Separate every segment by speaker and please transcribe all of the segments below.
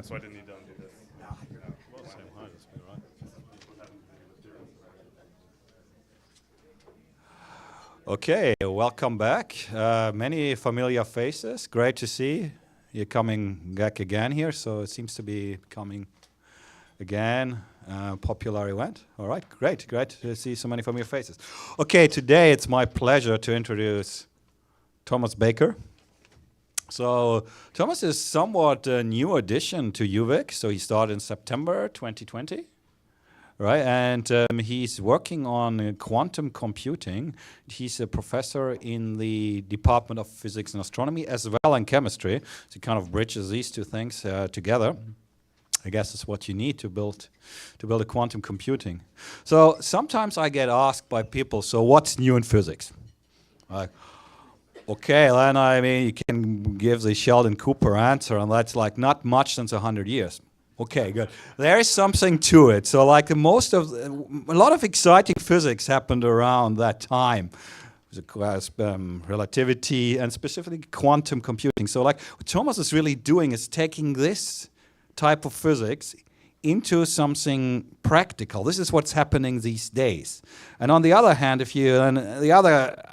Speaker 1: so I didn't need to undo this.
Speaker 2: Okay, welcome back. Many familiar faces. Great to see you're coming back again here. So it seems to be coming again. Popular event. All right, great to see so many familiar faces. Okay, today it's my pleasure to introduce Thomas Baker. So Thomas is somewhat a new addition to UVIC. So he started in September 2020. Right, and he's working on quantum computing. He's a professor in the Department of Physics and Astronomy as well and chemistry. So he kind of bridges these two things together. I guess it's what you need to build a quantum computing. So sometimes I get asked by people, so what's new in physics? Like, okay, then I mean, you can give the Sheldon Cooper answer, and that's like not much since 100 years. Okay, good. There is something to it. So like a lot of exciting physics happened around that time. Relativity and specifically quantum computing. So like what Thomas is really doing is taking this type of physics into something practical. This is what's happening these days. And on the other hand, the other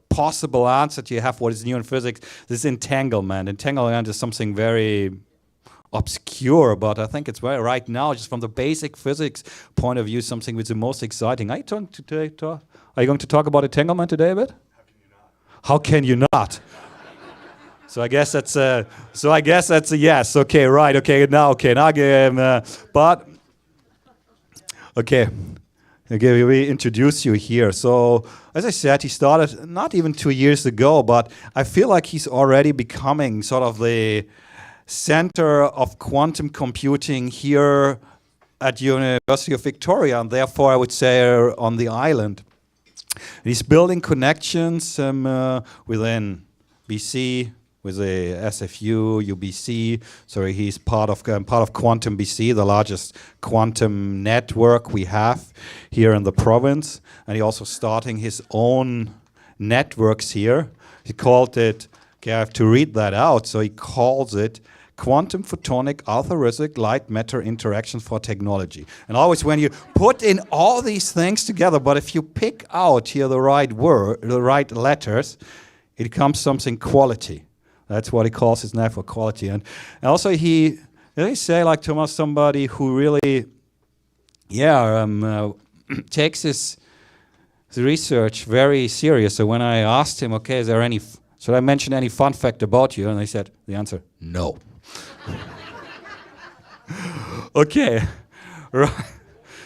Speaker 2: possible answer to you have what is new in physics, this entanglement. Entanglement is something very obscure, but I think it's right now, just from the basic physics point of view, something which is the most exciting. Are you going to talk about entanglement today a bit? How can you not? So I guess that's a yes. Okay, right. Okay, now we introduce you here. So as I said, he started not even 2 years ago, but I feel like he's already becoming sort of the center of quantum computing here at University of Victoria, and therefore I would say on the island. He's building connections within BC, with the SFU, UBC. So he's part of Quantum BC, the largest quantum network we have here in the province. And he also starting his own networks here. He called it, okay, I have to read that out. So he calls it Quantum Photonic Algorithmic Light Matter Interaction for Technology. And always when you put in all these things together, but if you pick out here the right letters, it becomes something quality. That's what he calls his network quality. And also they say like Thomas, somebody who really, takes his research very serious. So when I asked him, okay, should I mention any fun fact about you? And they said, the answer, no. Okay, right.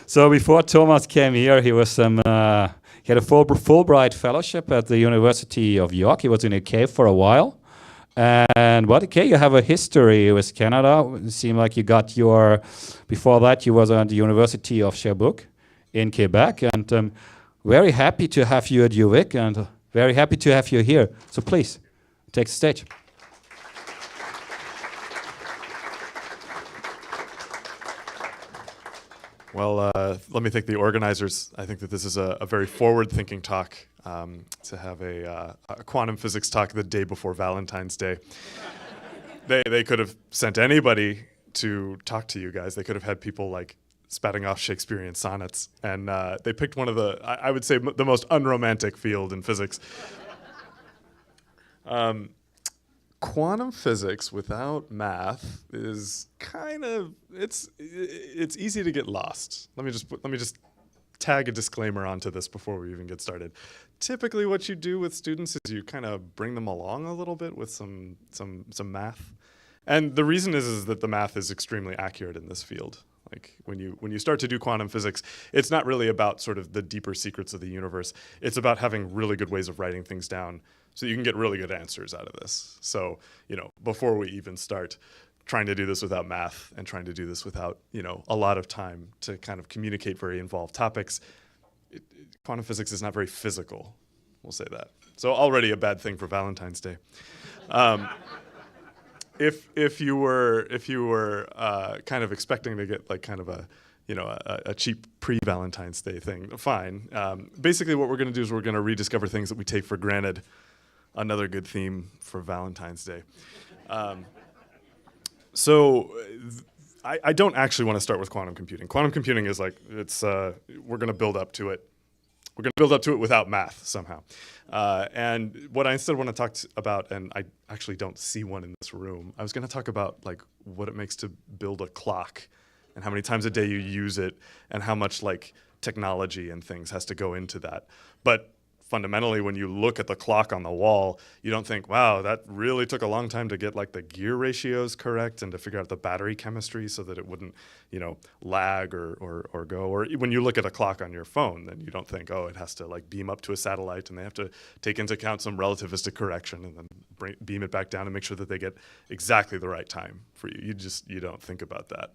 Speaker 2: So before Thomas came here, he was he had a Fulbright fellowship at the University of York. He was in UK for a while. You have a history with Canada. It seemed like before that you was at the University of Sherbrooke in Quebec. And very happy to have you at UVIC and very happy to have you here. So please, take the stage.
Speaker 1: Well, let me thank the organizers. I think that this is a very forward-thinking talk to have a quantum physics talk the day before Valentine's Day. They could have sent anybody to talk to you guys. They could have had people like spouting off Shakespearean sonnets, and they picked one of I would say the most unromantic field in physics. Quantum physics without math is it's easy to get lost. Let me just tag a disclaimer onto this before we even get started. Typically what you do with students is you kind of bring them along a little bit with some math. And the reason is that the math is extremely accurate in this field. Like when you start to do quantum physics, it's not really about sort of the deeper secrets of the universe. It's about having really good ways of writing things down so you can get really good answers out of this. So, before we even start trying to do this without math and trying to do this without, a lot of time to kind of communicate very involved topics, quantum physics is not very physical. We'll say that. So already a bad thing for Valentine's Day. If you were kind of expecting to get like kind of a cheap pre-Valentine's Day thing, fine. Basically what we're going to do is we're going to rediscover things that we take for granted. Another good theme for Valentine's Day. So I don't actually want to start with quantum computing. Quantum computing is like, we're going to build up to it. We're going to build up to it without math somehow. And what I instead want to talk about, and I actually don't see one in this room, I was going to talk about like what it makes to build a clock and how many times a day you use it and how much like technology and things has to go into that. But fundamentally, when you look at the clock on the wall, you don't think, wow, that really took a long time to get like the gear ratios correct and to figure out the battery chemistry so that it wouldn't, lag or go. Or when you look at a clock on your phone, then you don't think, oh, it has to like beam up to a satellite and they have to take into account some relativistic correction and then beam it back down and make sure that they get exactly the right time for you. You don't think about that.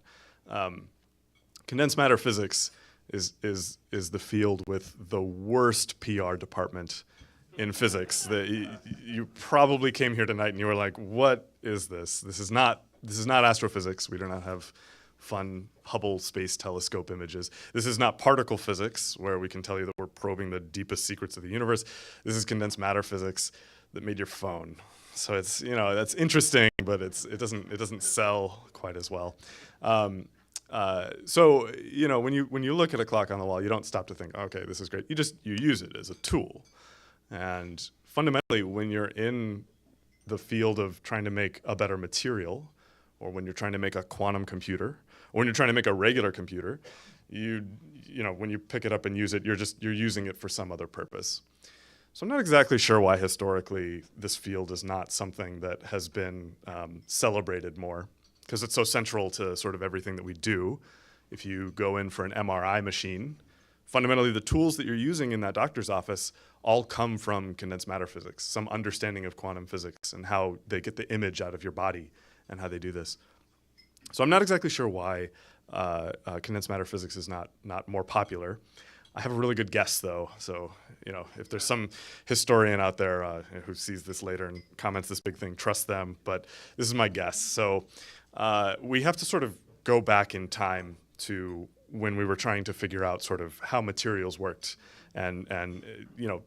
Speaker 1: Condensed matter physics is the field with the worst PR department in physics. You probably came here tonight and you were like, what is this? This is not astrophysics. We do not have fun Hubble Space Telescope images. This is not particle physics, where we can tell you that we're probing the deepest secrets of the universe. This is condensed matter physics that made your phone. So it's, that's interesting, but it doesn't sell quite as well. So when you look at a clock on the wall, you don't stop to think, okay, this is great. You use it as a tool. And fundamentally, when you're in the field of trying to make a better material, or when you're trying to make a quantum computer, or when you're trying to make a regular computer, when you pick it up and use it, you're using it for some other purpose. So I'm not exactly sure why historically this field is not something that has been celebrated more, because it's so central to sort of everything that we do. If you go in for an MRI machine, fundamentally the tools that you're using in that doctor's office all come from condensed matter physics, some understanding of quantum physics and how they get the image out of your body and how they do this. So I'm not exactly sure why condensed matter physics is not more popular. I have a really good guess, though. So, if there's some historian out there who sees this later and comments this big thing, trust them. But this is my guess. So we have to sort of go back in time to when we were trying to figure out sort of how materials worked and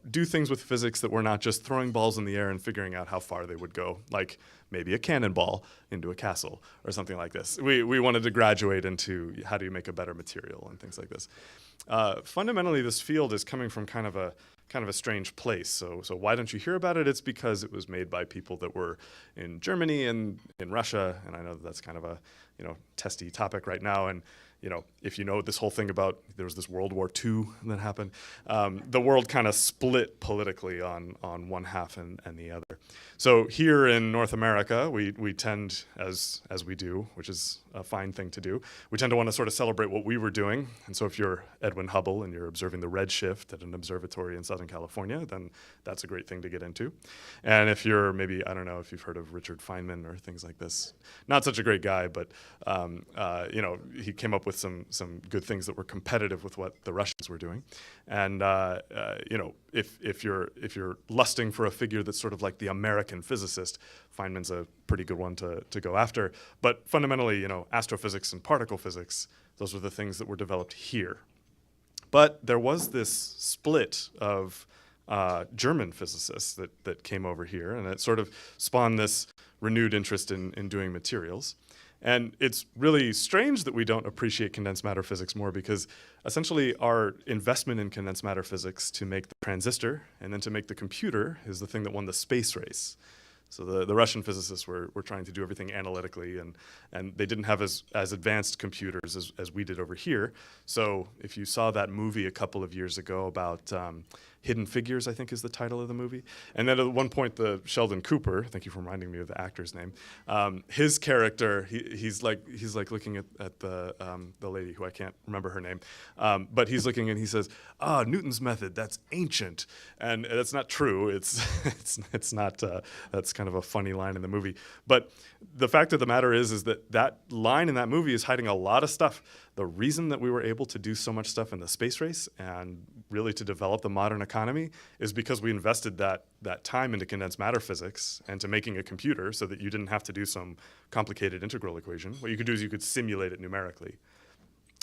Speaker 1: do things with physics that were not just throwing balls in the air and figuring out how far they would go, like maybe a cannonball into a castle or something like this. We wanted to graduate into how do you make a better material and things like this. Fundamentally, this field is coming from kind of a strange place. So why don't you hear about it? It's because it was made by people that were in Germany and in Russia, and I know that's kind of a testy topic right now. And if you know this whole thing about there was this World War II that happened, the world kind of split politically on one half and the other. So here in North America, we tend, as we do, which is a fine thing to do, we tend to want to sort of celebrate what we were doing. And so if you're Edwin Hubble and you're observing the redshift at an observatory in Southern California, then that's a great thing to get into. And if you're maybe, I don't know if you've heard of Richard Feynman or things like this, not such a great guy, but he came up with some good things that were competitive with what the Russians were doing. And if you're lusting for a figure that's sort of like the American physicist, Feynman's a pretty good one to go after. But fundamentally, astrophysics and particle physics, those were the things that were developed here. But there was this split of German physicists that came over here, and it sort of spawned this renewed interest in doing materials. And it's really strange that we don't appreciate condensed matter physics more, because essentially our investment in condensed matter physics to make the transistor and then to make the computer is the thing that won the space race. So the Russian physicists were trying to do everything analytically, and they didn't have as advanced computers as we did over here. So if you saw that movie a couple of years ago about Hidden Figures, I think is the title of the movie. And then at one point, the Sheldon Cooper, thank you for reminding me of the actor's name, his character, he's like looking at the lady who I can't remember her name, but he's looking and he says, Newton's method, that's ancient. And that's not true. It's not, that's kind of a funny line in the movie. But the fact of the matter is that line in that movie is hiding a lot of stuff. The reason that we were able to do so much stuff in the space race and really to develop the modern economy is because we invested that time into condensed matter physics and to making a computer so that you didn't have to do some complicated integral equation. What you could do is you could simulate it numerically.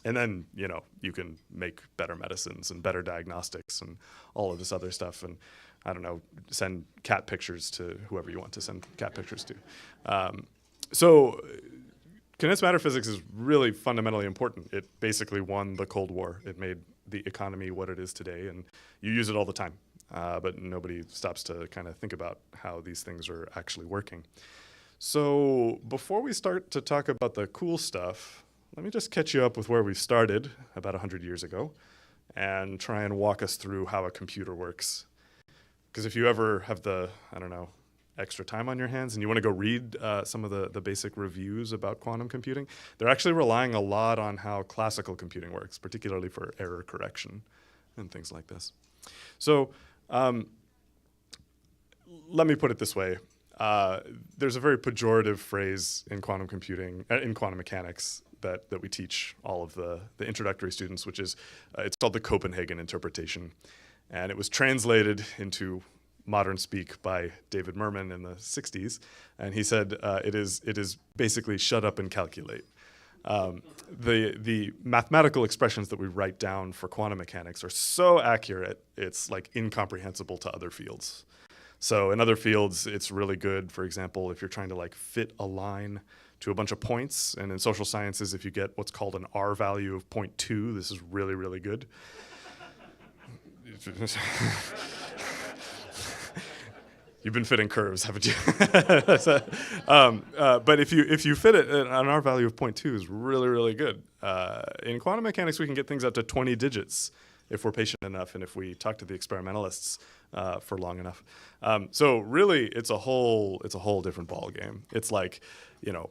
Speaker 1: And then, you can make better medicines and better diagnostics and all of this other stuff. And I don't know, send cat pictures to whoever you want to send cat pictures to. So Condensed matter physics is really fundamentally important. It basically won the Cold War. It made the economy what it is today, and you use it all the time. But nobody stops to kind of think about how these things are actually working. So before we start to talk about the cool stuff, let me just catch you up with where we started about 100 years ago and try and walk us through how a computer works. Because if you ever have the, I don't know, extra time on your hands and you want to go read some of the basic reviews about quantum computing, they're actually relying a lot on how classical computing works, particularly for error correction and things like this. So let me put it this way. There's a very pejorative phrase in quantum computing, in quantum mechanics, that we teach all of the introductory students, which is, it's called the Copenhagen interpretation. And it was translated into modern speak by David Mermin in the 60s. And he said, it is basically shut up and calculate. The mathematical expressions that we write down for quantum mechanics are so accurate, it's like incomprehensible to other fields. So in other fields, it's really good, for example, if you're trying to like fit a line to a bunch of points. And in social sciences, if you get what's called an R value of 0.2, this is really, really good. You've been fitting curves, haven't you? But if you fit it, an R value of 0.2 is really, really good. In quantum mechanics, we can get things up to 20 digits if we're patient enough and if we talk to the experimentalists for long enough. So really, it's a whole different ballgame. It's like, you know,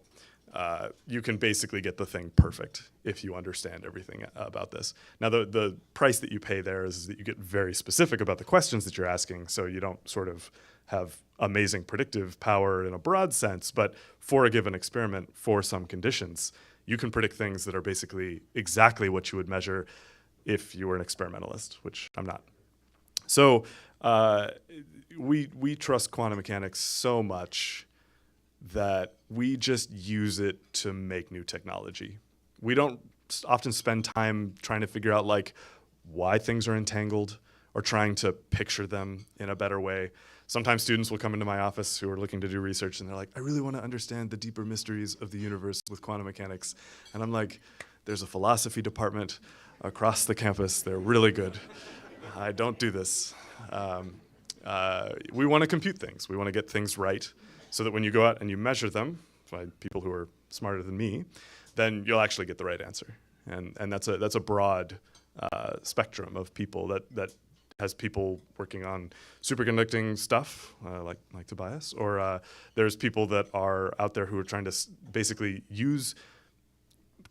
Speaker 1: you can basically get the thing perfect if you understand everything about this. Now, the price that you pay there is that you get very specific about the questions that you're asking, so you don't sort of have amazing predictive power in a broad sense, but for a given experiment, for some conditions, you can predict things that are basically exactly what you would measure if you were an experimentalist, which I'm not. So we trust quantum mechanics so much that we just use it to make new technology. We don't often spend time trying to figure out like why things are entangled or trying to picture them in a better way. Sometimes students will come into my office who are looking to do research and they're like, I really want to understand the deeper mysteries of the universe with quantum mechanics. And I'm like, there's a philosophy department across the campus. They're really good. I don't do this. We want to compute things. We want to get things right so that when you go out and you measure them by people who are smarter than me, then you'll actually get the right answer. And that's a broad spectrum of people that has people working on superconducting stuff, like Tobias, or there's people that are out there who are trying to basically use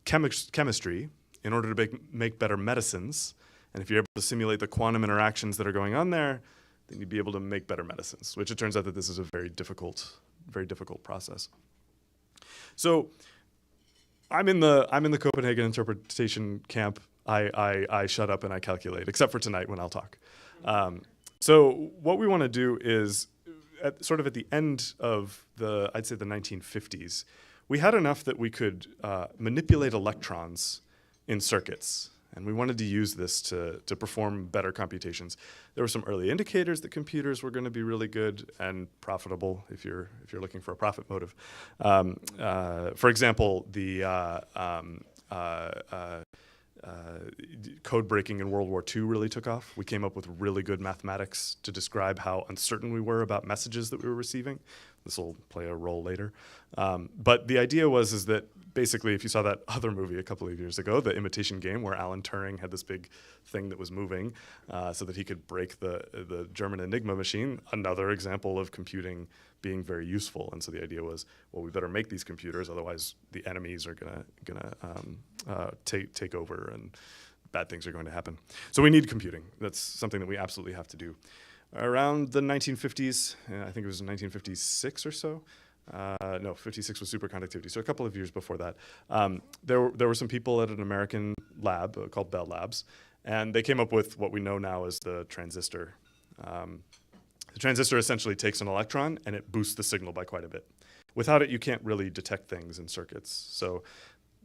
Speaker 1: chemistry in order to make better medicines. And if you're able to simulate the quantum interactions that are going on there, then you'd be able to make better medicines, which it turns out that this is a very difficult process. So I'm in the Copenhagen interpretation camp. I shut up and I calculate, except for tonight when I'll talk. So what we want to do is, at the end of I'd say the 1950s, we had enough that we could manipulate electrons in circuits. And we wanted to use this to perform better computations. There were some early indicators that computers were going to be really good and profitable if you're looking for a profit motive. For example, the code breaking in World War II really took off. We came up with really good mathematics to describe how uncertain we were about messages that we were receiving. This will play a role later. But the idea is that basically, if you saw that other movie a couple of years ago, The Imitation Game, where Alan Turing had this big thing that was moving so that he could break the German Enigma machine, another example of computing being very useful. And so the idea was, well, we better make these computers, otherwise the enemies are gonna take over and bad things are going to happen. So we need computing. That's something that we absolutely have to do. Around the 1950s, I think it was in 1956 or so. No, 56 was superconductivity, so a couple of years before that. There were some people at an American lab called Bell Labs, and they came up with what we know now as the transistor. The transistor essentially takes an electron and it boosts the signal by quite a bit. Without it, you can't really detect things in circuits. So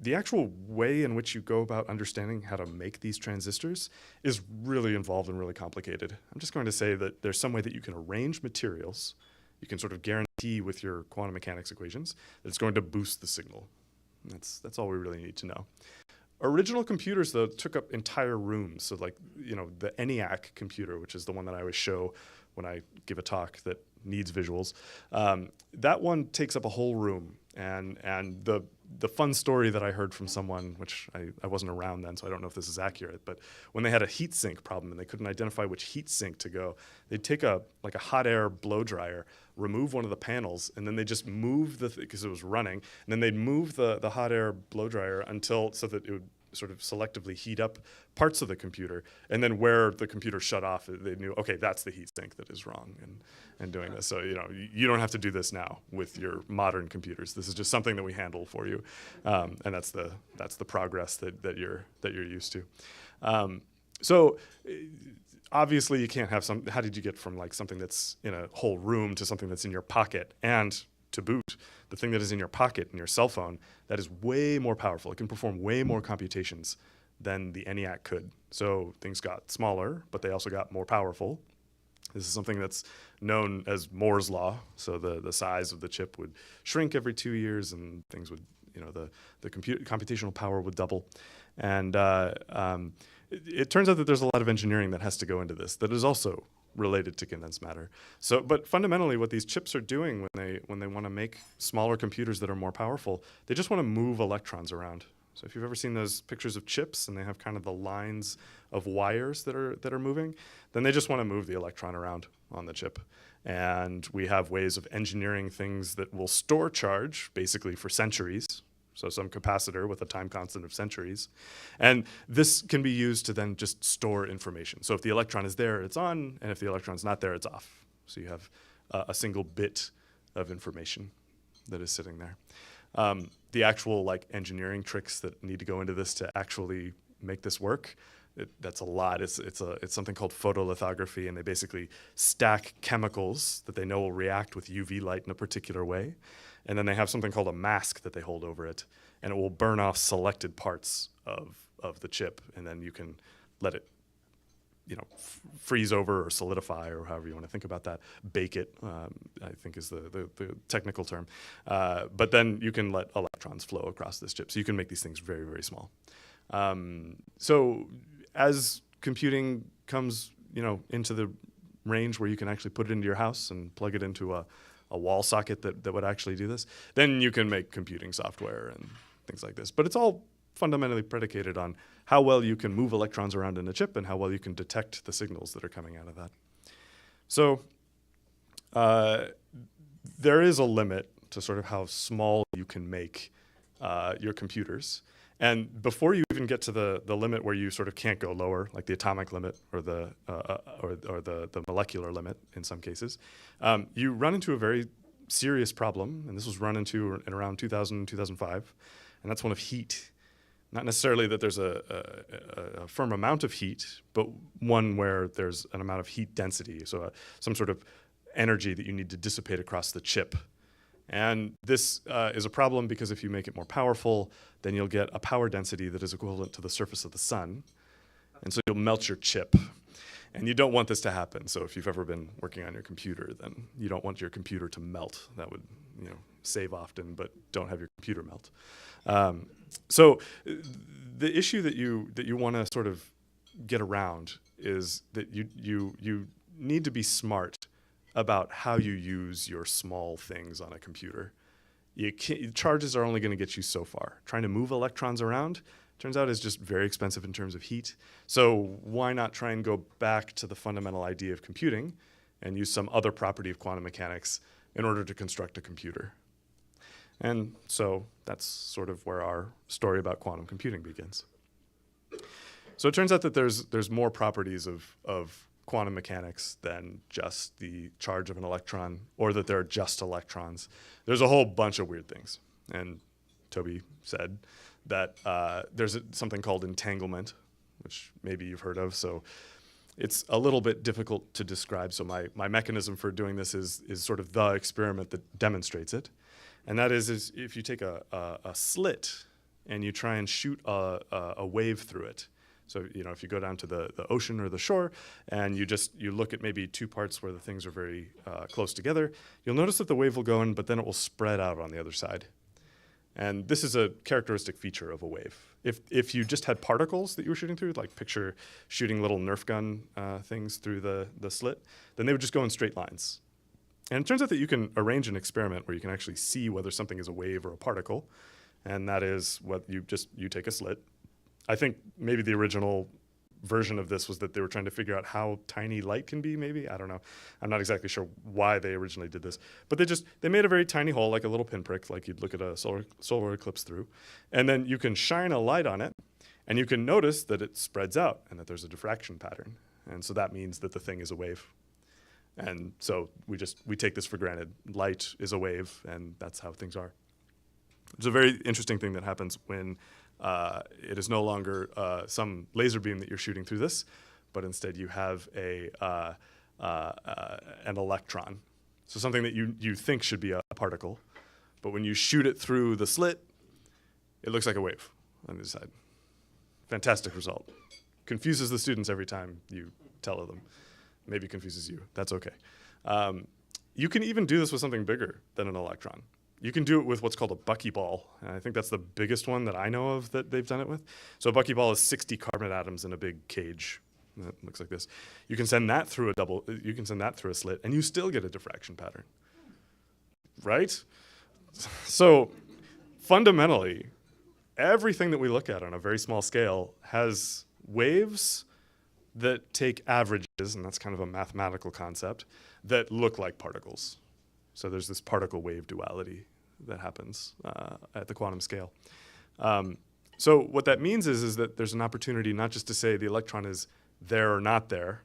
Speaker 1: the actual way in which you go about understanding how to make these transistors is really involved and really complicated. I'm just going to say that there's some way that you can arrange materials. You can sort of guarantee with your quantum mechanics equations that it's going to boost the signal. That's all we really need to know. Original computers, though, took up entire rooms. So like, the ENIAC computer, which is the one that I always show when I give a talk that needs visuals, that one takes up a whole room. And the fun story that I heard from someone, which I wasn't around then, so I don't know if this is accurate, but when they had a heat sink problem and they couldn't identify which heat sink to go, they'd take a hot air blow dryer, remove one of the panels, and then they just move because it was running, and then they'd move the hot air blow dryer so that it would sort of selectively heat up parts of the computer, and then where the computer shut off, they knew, okay, that's the heat sink that is wrong and doing this. So you don't have to do this now with your modern computers. This is just something that we handle for you, and that's the progress that you're used to. So obviously you can't have how did you get from like something that's in a whole room to something that's in your pocket? And to boot, the thing that is in your pocket, in your cell phone, that is way more powerful. It can perform way more computations than the ENIAC could. So things got smaller, but they also got more powerful. This is something that's known as Moore's law. So the size of the chip would shrink every 2 years, and things would, the computational power would double. And it turns out that there's a lot of engineering that has to go into this that is also related to condensed matter. So, but fundamentally what these chips are doing when they want to make smaller computers that are more powerful, they just want to move electrons around. So if you've ever seen those pictures of chips and they have kind of the lines of wires that are moving, then they just want to move the electron around on the chip. And we have ways of engineering things that will store charge basically for centuries. So some capacitor with a time constant of centuries. And this can be used to then just store information. So if the electron is there, it's on, and if the electron's not there, it's off. So you have a single bit of information that is sitting there. The actual engineering tricks that need to go into this to actually make this work, that's a lot. It's something called photolithography, and they basically stack chemicals that they know will react with UV light in a particular way. And then they have something called a mask that they hold over it, and it will burn off selected parts of the chip, and then you can let it freeze over or solidify, or however you want to think about that. Bake it, I think is the technical term. But then you can let electrons flow across this chip. So you can make these things very, very small. So as computing comes into the range where you can actually put it into your house and plug it into a wall socket that would actually do this, then you can make computing software and things like this. But it's all fundamentally predicated on how well you can move electrons around in a chip and how well you can detect the signals that are coming out of that. So there is a limit to sort of how small you can make your computers. And before you even get to the limit where you sort of can't go lower, like the atomic limit or the molecular limit in some cases, you run into a very serious problem, and this was run into in around 2000, 2005, and that's one of heat. Not necessarily that there's a firm amount of heat, but one where there's an amount of heat density, so some sort of energy that you need to dissipate across the chip. And this is a problem because if you make it more powerful, then you'll get a power density that is equivalent to the surface of the sun. And so you'll melt your chip. And you don't want this to happen. So if you've ever been working on your computer, then you don't want your computer to melt. That would save often, but don't have your computer melt. So the issue that you want to sort of get around is that you need to be smart about how you use your small things on a computer. Charges are only going to get you so far. Trying to move electrons around, turns out, is just very expensive in terms of heat. So why not try and go back to the fundamental idea of computing and use some other property of quantum mechanics in order to construct a computer? And so that's sort of where our story about quantum computing begins. So it turns out that there's more properties of quantum mechanics than just the charge of an electron, or that there are just electrons. There's a whole bunch of weird things. And Toby said that there's something called entanglement, which maybe you've heard of. So it's a little bit difficult to describe. So my mechanism for doing this is sort of the experiment that demonstrates it. And that is if you take a slit and you try and shoot a wave through it. So if you go down to the ocean or the shore and you look at maybe two parts where the things are very close together, you'll notice that the wave will go in, but then it will spread out on the other side. And this is a characteristic feature of a wave. If you just had particles that you were shooting through, like picture shooting little Nerf gun things through the slit, then they would just go in straight lines. And it turns out that you can arrange an experiment where you can actually see whether something is a wave or a particle, and that is what you take a slit. I think maybe the original version of this was that they were trying to figure out how tiny light can be, maybe. I don't know. I'm not exactly sure why they originally did this. But they made a very tiny hole, like a little pinprick, like you'd look at a solar eclipse through. And then you can shine a light on it, and you can notice that it spreads out and that there's a diffraction pattern. And so that means that the thing is a wave. And so we take this for granted. Light is a wave, and that's how things are. It's a very interesting thing that happens when it is no longer some laser beam that you're shooting through this, but instead you have an electron. So something that you think should be a particle, but when you shoot it through the slit, it looks like a wave on the other side. Fantastic result. Confuses the students every time you tell them. Maybe confuses you. That's okay. You can even do this with something bigger than an electron. You can do it with what's called a buckyball. And I think that's the biggest one that I know of that they've done it with. So a buckyball is 60 carbon atoms in a big cage. That looks like this. You can send that through a slit, and you still get a diffraction pattern. Right? So fundamentally, everything that we look at on a very small scale has waves that take averages, and that's kind of a mathematical concept, that look like particles. So there's this particle-wave duality that happens at the quantum scale. So what that means is that there's an opportunity not just to say the electron is there or not there.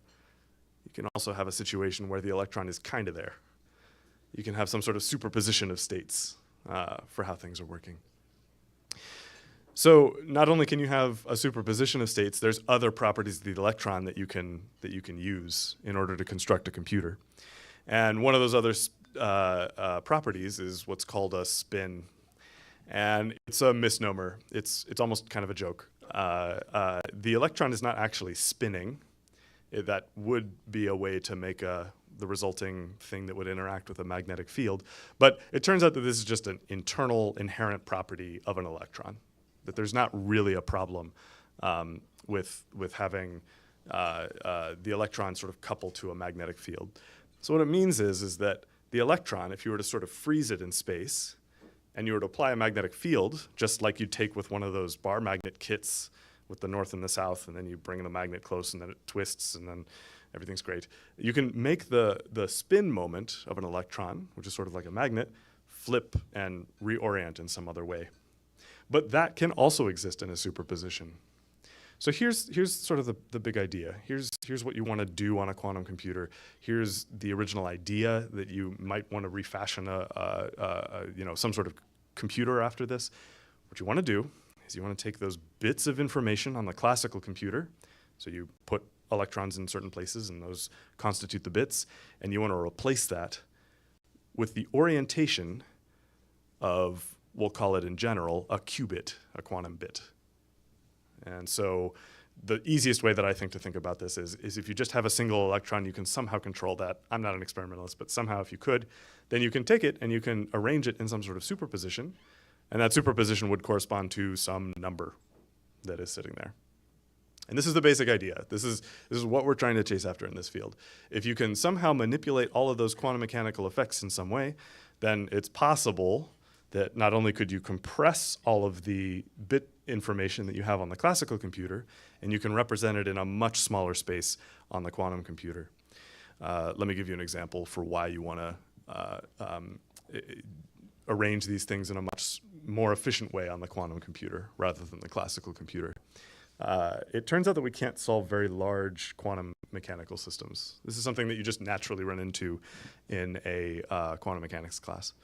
Speaker 1: You can also have a situation where the electron is kind of there. You can have some sort of superposition of states for how things are working. So not only can you have a superposition of states, there's other properties of the electron that you can use in order to construct a computer. And one of those other properties is what's called a spin. And it's a misnomer. It's almost kind of a joke. The electron is not actually spinning. That would be a way to make the resulting thing that would interact with a magnetic field. But it turns out that this is just an internal inherent property of an electron, that there's not really a problem with having the electron sort of coupled to a magnetic field. So what it means is that the electron, if you were to sort of freeze it in space, and you were to apply a magnetic field, just like you'd take with one of those bar magnet kits with the north and the south, and then you bring the magnet close, and then it twists, and then everything's great. You can make the spin moment of an electron, which is sort of like a magnet, flip and reorient in some other way. But that can also exist in a superposition. So here's sort of the big idea. Here's what you want to do on a quantum computer. Here's the original idea that you might want to refashion some sort of computer after this. What you want to do is you want to take those bits of information on the classical computer. So you put electrons in certain places, and those constitute the bits, and you want to replace that with the orientation of, we'll call it in general, a qubit, a quantum bit. And so the easiest way that I think to think about this is if you just have a single electron, you can somehow control that. I'm not an experimentalist, but somehow if you could, then you can take it and you can arrange it in some sort of superposition, and that superposition would correspond to some number that is sitting there. And this is the basic idea. This is what we're trying to chase after in this field. If you can somehow manipulate all of those quantum mechanical effects in some way, then it's possible that not only could you compress all of the bit information that you have on the classical computer, and you can represent it in a much smaller space on the quantum computer. Let me give you an example for why you want to arrange these things in a much more efficient way on the quantum computer rather than the classical computer. It turns out that we can't solve very large quantum mechanical systems. This is something that you just naturally run into in a quantum mechanics class.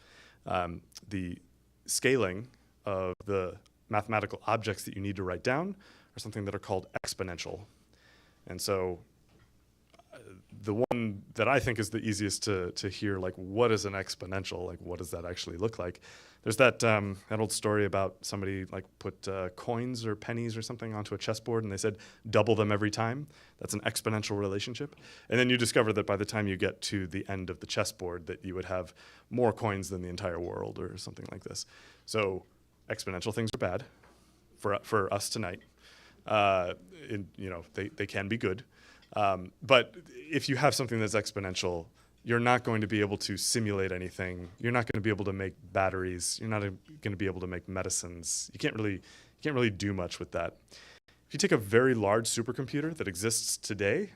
Speaker 1: The scaling of the mathematical objects that you need to write down are something that are called exponential. And so the one that I think is the easiest to hear, like, what is an exponential? Like, what does that actually look like? There's that old story about somebody like put coins or pennies or something onto a chessboard, and they said double them every time. That's an exponential relationship. And then you discover that by the time you get to the end of the chessboard, that you would have more coins than the entire world or something like this. So exponential things are bad for us tonight. They can be good. But if you have something that's exponential, you're not going to be able to simulate anything. You're not going to be able to make batteries. You're not going to be able to make medicines. You can't really do much with that. If you take a very large supercomputer that exists today,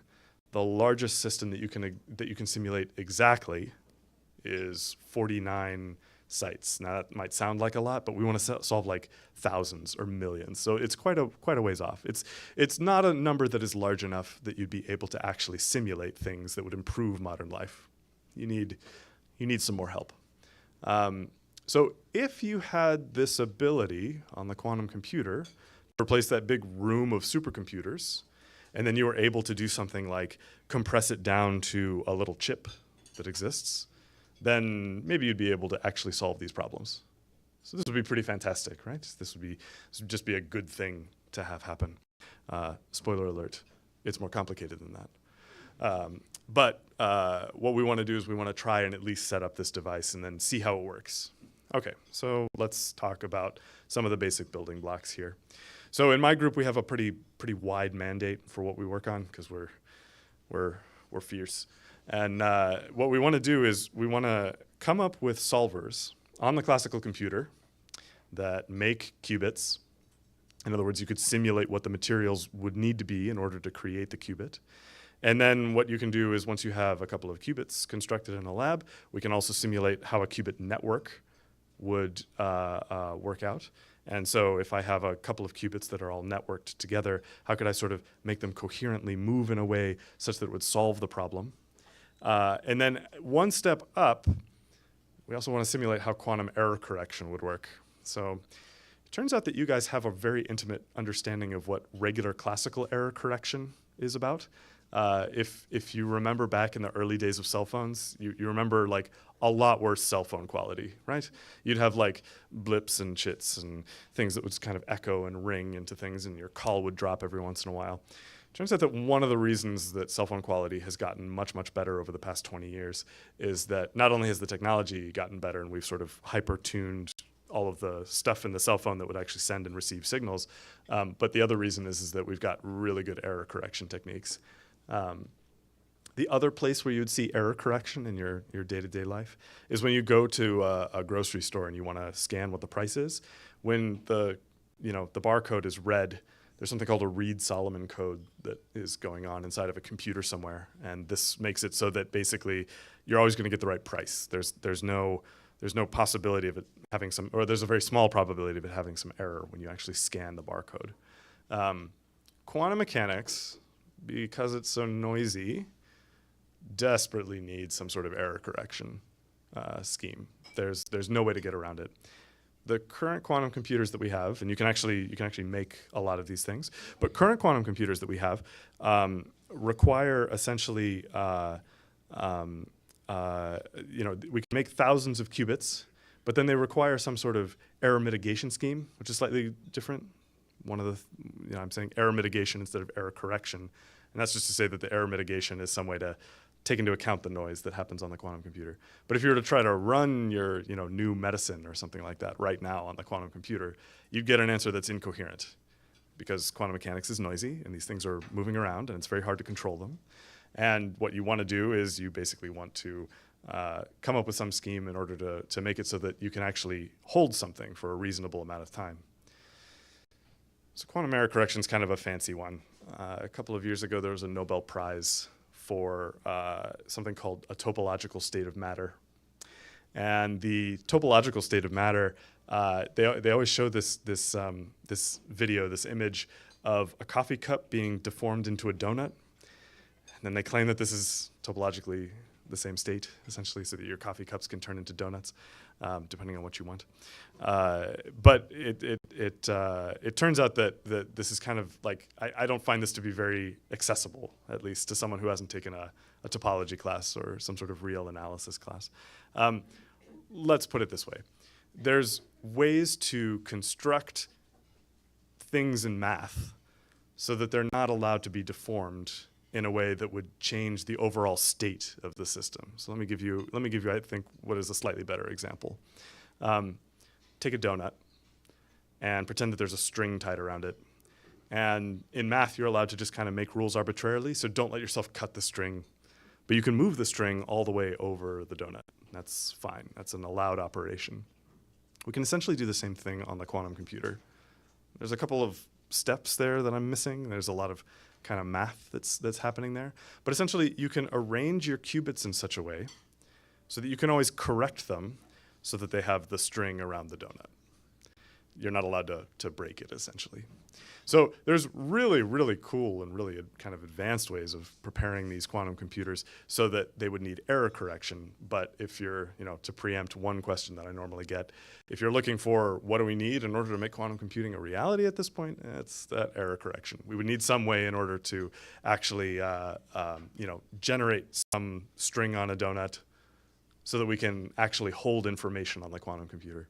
Speaker 1: the largest system that you can simulate exactly is 49 sites. Now that might sound like a lot, but we want to solve like thousands or millions. So it's quite a ways off. It's not a number that is large enough that you'd be able to actually simulate things that would improve modern life. You need some more help. So if you had this ability on the quantum computer to replace that big room of supercomputers, and then you were able to do something like compress it down to a little chip that exists, then maybe you'd be able to actually solve these problems. So this would be pretty fantastic, right? This would just be a good thing to have happen. Spoiler alert, it's more complicated than that. But what we want to do is we want to try and at least set up this device and then see how it works. Okay, so let's talk about some of the basic building blocks here. So in my group, we have a pretty wide mandate for what we work on because we're fierce. And what we want to do is we want to come up with solvers on the classical computer that make qubits. In other words, you could simulate what the materials would need to be in order to create the qubit. And then what you can do is once you have a couple of qubits constructed in a lab, we can also simulate how a qubit network would work out. And so if I have a couple of qubits that are all networked together, how could I sort of make them coherently move in a way such that it would solve the problem? And then one step up, we also want to simulate how quantum error correction would work. So it turns out that you guys have a very intimate understanding of what regular classical error correction is about. If you remember back in the early days of cell phones, you remember like a lot worse cell phone quality, right? You'd have like blips and chits and things that would just kind of echo and ring into things, and your call would drop every once in a while. Turns out that one of the reasons that cell phone quality has gotten much, much better over the past 20 years is that not only has the technology gotten better and we've sort of hyper-tuned all of the stuff in the cell phone that would actually send and receive signals, but the other reason is that we've got really good error correction techniques. The other place where you would see error correction in your day-to-day life is when you go to a grocery store and you want to scan what the price is. When the barcode is red, there's something called a Reed-Solomon code that is going on inside of a computer somewhere, and this makes it so that basically you're always going to get the right price. There's no possibility of it having some, or there's a very small probability of it having some error when you actually scan the barcode. Quantum mechanics, because it's so noisy, desperately needs some sort of error correction scheme. There's no way to get around it. The current quantum computers that we have, and you can actually make a lot of these things, but current quantum computers that we have require essentially, we can make thousands of qubits, but then they require some sort of error mitigation scheme, which is slightly different. I'm saying error mitigation instead of error correction, and that's just to say that the error mitigation is some way to take into account the noise that happens on the quantum computer. But if you were to try to run your new medicine or something like that right now on the quantum computer, you'd get an answer that's incoherent because quantum mechanics is noisy and these things are moving around and it's very hard to control them. And what you want to do is you basically want to come up with some scheme in order to make it so that you can actually hold something for a reasonable amount of time. So quantum error correction is kind of a fancy one. A couple of years ago, there was a Nobel Prize for something called a topological state of matter. And the topological state of matter, they always show this video, this image of a coffee cup being deformed into a donut. And then they claim that this is topologically the same state, essentially, so that your coffee cups can turn into donuts, depending on what you want. But it turns out that this is kind of like, I don't find this to be very accessible, at least to someone who hasn't taken a topology class or some sort of real analysis class. Let's put it this way. There's ways to construct things in math so that they're not allowed to be deformed in a way that would change the overall state of the system. So let me give you, I think, what is a slightly better example. Take a donut. and pretend that there's a string tied around it. And in math, you're allowed to just kind of make rules arbitrarily, so don't let yourself cut the string. But you can move the string all the way over the donut. That's fine. That's an allowed operation. We can essentially do the same thing on the quantum computer. There's a couple of steps there that I'm missing. There's a lot of kind of math that's happening there. But essentially, you can arrange your qubits in such a way so that you can always correct them so that they have the string around the donut. You're not allowed to break it, essentially. So there's really, really cool and really kind of advanced ways of preparing these quantum computers so that they would need error correction. But if you're, to preempt one question that I normally get, if you're looking for what do we need in order to make quantum computing a reality at this point, it's that error correction. We would need some way in order to actually, generate some string on a donut so that we can actually hold information on the quantum computer.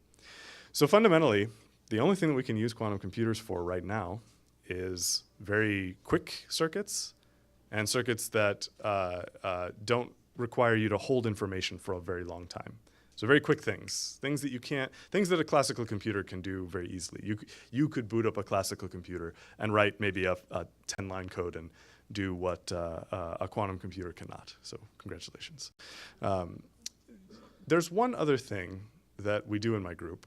Speaker 1: So fundamentally, the only thing that we can use quantum computers for right now is very quick circuits and circuits that don't require you to hold information for a very long time. So very quick things that a classical computer can do very easily. You could boot up a classical computer and write maybe a 10-line code and do what a quantum computer cannot. So congratulations. There's one other thing that we do in my group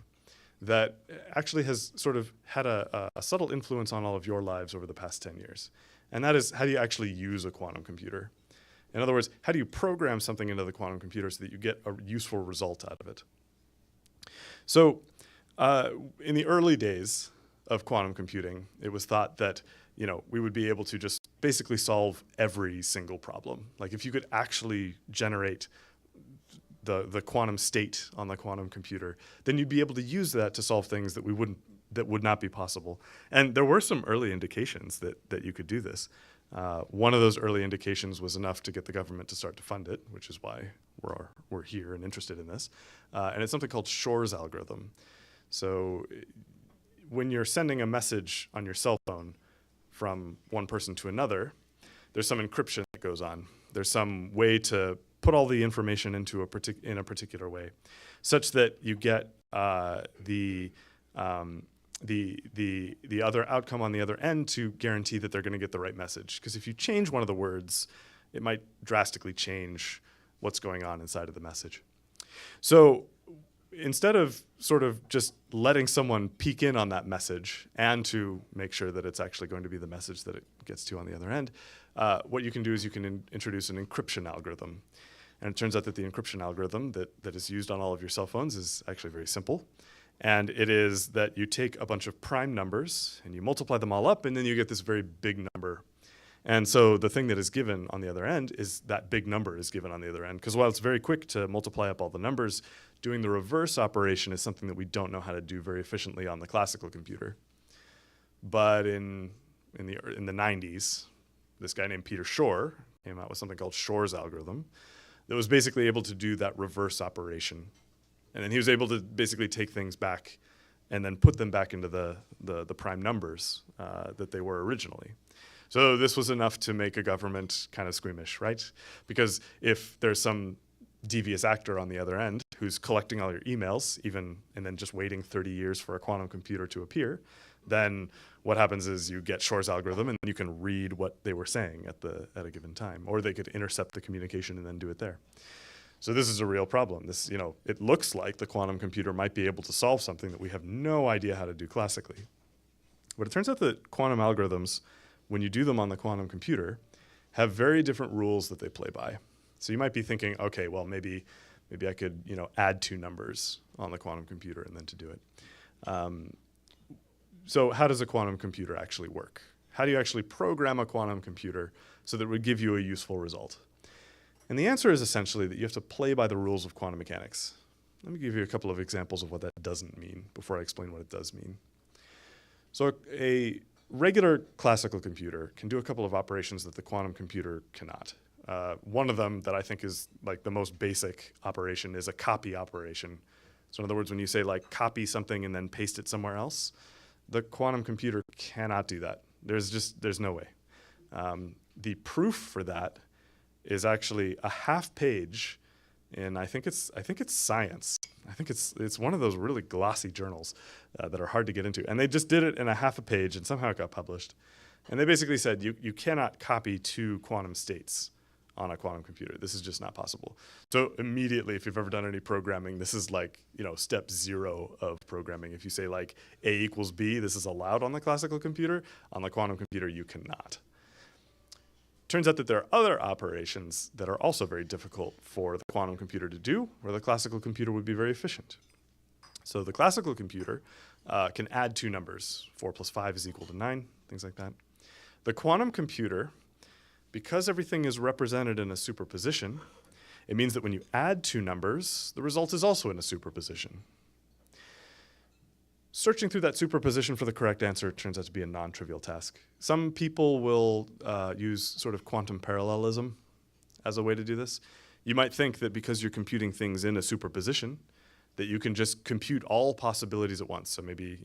Speaker 1: that actually has sort of had a subtle influence on all of your lives over the past 10 years. And that is, how do you actually use a quantum computer? In other words, how do you program something into the quantum computer so that you get a useful result out of it? So in the early days of quantum computing, it was thought that we would be able to just basically solve every single problem. Like if you could actually generate the quantum state on the quantum computer, then you'd be able to use that to solve things that would not be possible. And there were some early indications that you could do this. One of those early indications was enough to get the government to start to fund it, which is why we're here and interested in this. And it's something called Shor's algorithm. So when you're sending a message on your cell phone from one person to another, there's some encryption that goes on. There's some way to put all the information into in a particular way, such that you get the other outcome on the other end to guarantee that they're going to get the right message. Because if you change one of the words, it might drastically change what's going on inside of the message. So instead of sort of just letting someone peek in on that message and to make sure that it's actually going to be the message that it gets to on the other end, what you can do is you can introduce an encryption algorithm. And it turns out that the encryption algorithm that is used on all of your cell phones is actually very simple. And it is that you take a bunch of prime numbers and you multiply them all up, and then you get this very big number. And so the thing that is given on the other end is that big number is given on the other end. Because while it's very quick to multiply up all the numbers, doing the reverse operation is something that we don't know how to do very efficiently on the classical computer. But in the 90s, this guy named Peter Shor came out with something called Shor's algorithm that was basically able to do that reverse operation. And then he was able to basically take things back and then put them back into the prime numbers that they were originally. So this was enough to make a government kind of squeamish, right? Because if there's some devious actor on the other end who's collecting all your emails, and then just waiting 30 years for a quantum computer to appear, then what happens is you get Shor's algorithm and you can read what they were saying at a given time, or they could intercept the communication and then do it there. So this is a real problem. This, it looks like the quantum computer might be able to solve something that we have no idea how to do classically. But it turns out that quantum algorithms, when you do them on the quantum computer, have very different rules that they play by. So you might be thinking, okay, well, maybe I could, add 2 numbers on the quantum computer and then to do it. So how does a quantum computer actually work? How do you actually program a quantum computer so that it would give you a useful result? And the answer is essentially that you have to play by the rules of quantum mechanics. Let me give you a couple of examples of what that doesn't mean before I explain what it does mean. So a regular classical computer can do a couple of operations that the quantum computer cannot. One of them that I think is like the most basic operation is a copy operation. So in other words, when you say like copy something and then paste it somewhere else, the quantum computer cannot do that. There's no way. The proof for that is actually a half page in I think it's Science. I think it's one of those really glossy journals that are hard to get into. And they just did it in a half a page, and somehow it got published. And they basically said you cannot copy two quantum states on a quantum computer. This is just not possible. So immediately, if you've ever done any programming, this is like, step 0 of programming. If you say like A equals B, this is allowed on the classical computer. On the quantum computer, you cannot. Turns out that there are other operations that are also very difficult for the quantum computer to do, where the classical computer would be very efficient. So the classical computer can add two numbers. 4 plus 5 is equal to 9, things like that. The quantum computer, because everything is represented in a superposition, it means that when you add two numbers, the result is also in a superposition. Searching through that superposition for the correct answer turns out to be a non-trivial task. Some people will use sort of quantum parallelism as a way to do this. You might think that because you're computing things in a superposition, that you can just compute all possibilities at once. So maybe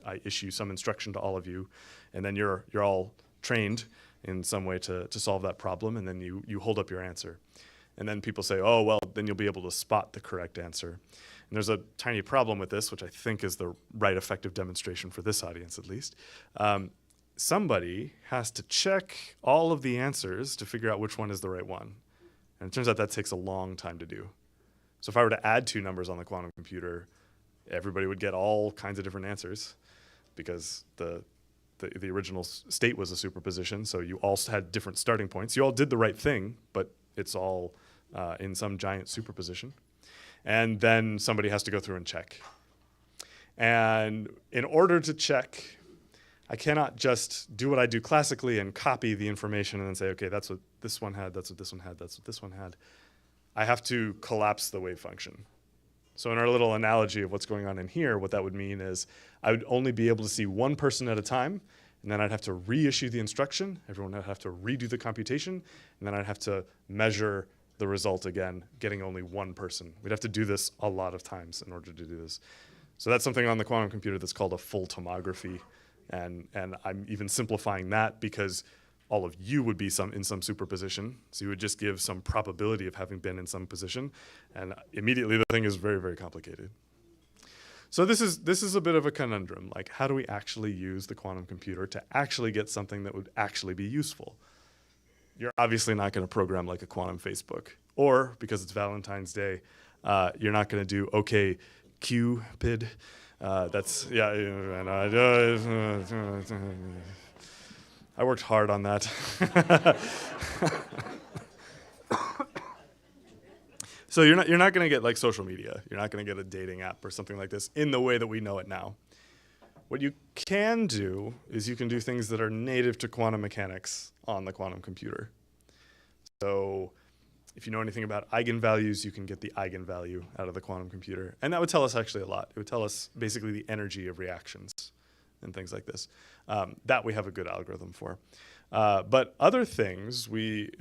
Speaker 1: I issue some instruction to all of you, and then you're all trained in some way to solve that problem, and then you hold up your answer. And then people say, oh, well, then you'll be able to spot the correct answer. And there's a tiny problem with this, which I think is the right effective demonstration for this audience at least. Somebody has to check all of the answers to figure out which one is the right one. And it turns out that takes a long time to do. So if I were to add two numbers on the quantum computer, everybody would get all kinds of different answers because the original state was a superposition, so you all had different starting points. You all did the right thing, but it's all in some giant superposition. And then somebody has to go through and check. And in order to check, I cannot just do what I do classically and copy the information and then say, okay, that's what this one had, that's what this one had, that's what this one had. I have to collapse the wave function. So in our little analogy of what's going on in here, what that would mean is I would only be able to see one person at a time, and then I'd have to reissue the instruction. Everyone would have to redo the computation, and then I'd have to measure the result again, getting only one person. We'd have to do this a lot of times in order to do this. So that's something on the quantum computer that's called a full tomography, and I'm even simplifying that because all of you would be in some superposition. So you would just give some probability of having been in some position. And immediately the thing is very, very complicated. So this is a bit of a conundrum. Like, how do we actually use the quantum computer to actually get something that would actually be useful? You're obviously not going to program like a quantum Facebook. Or, because it's Valentine's Day, you're not going to do, okay, Cupid. That's, yeah. I worked hard on that. So you're not going to get like social media. You're not going to get a dating app or something like this in the way that we know it now. What you can do is you can do things that are native to quantum mechanics on the quantum computer. So if you know anything about eigenvalues, you can get the eigenvalue out of the quantum computer. And that would tell us actually a lot. It would tell us basically the energy of reactions and things like this. That we have a good algorithm for. But other things, we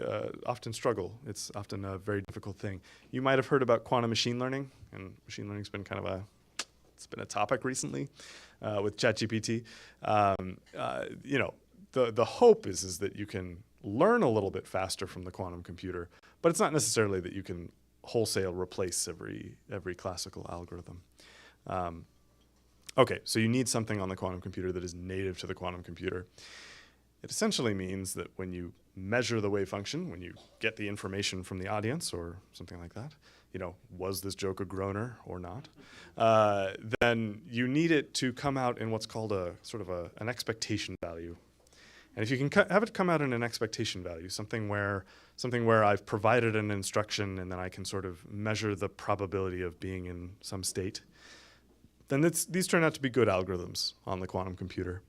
Speaker 1: often struggle. It's often a very difficult thing. You might have heard about quantum machine learning, and machine learning's been kind of it's been a topic recently with ChatGPT. The hope is that you can learn a little bit faster from the quantum computer, but it's not necessarily that you can wholesale replace every classical algorithm. Okay, so you need something on the quantum computer that is native to the quantum computer. It essentially means that when you measure the wave function, when you get the information from the audience or something like that, was this joke a groaner or not, then you need it to come out in what's called an expectation value. And if you can have it come out in an expectation value, something where I've provided an instruction and then I can sort of measure the probability of being in some state, then these turn out to be good algorithms on the quantum computer.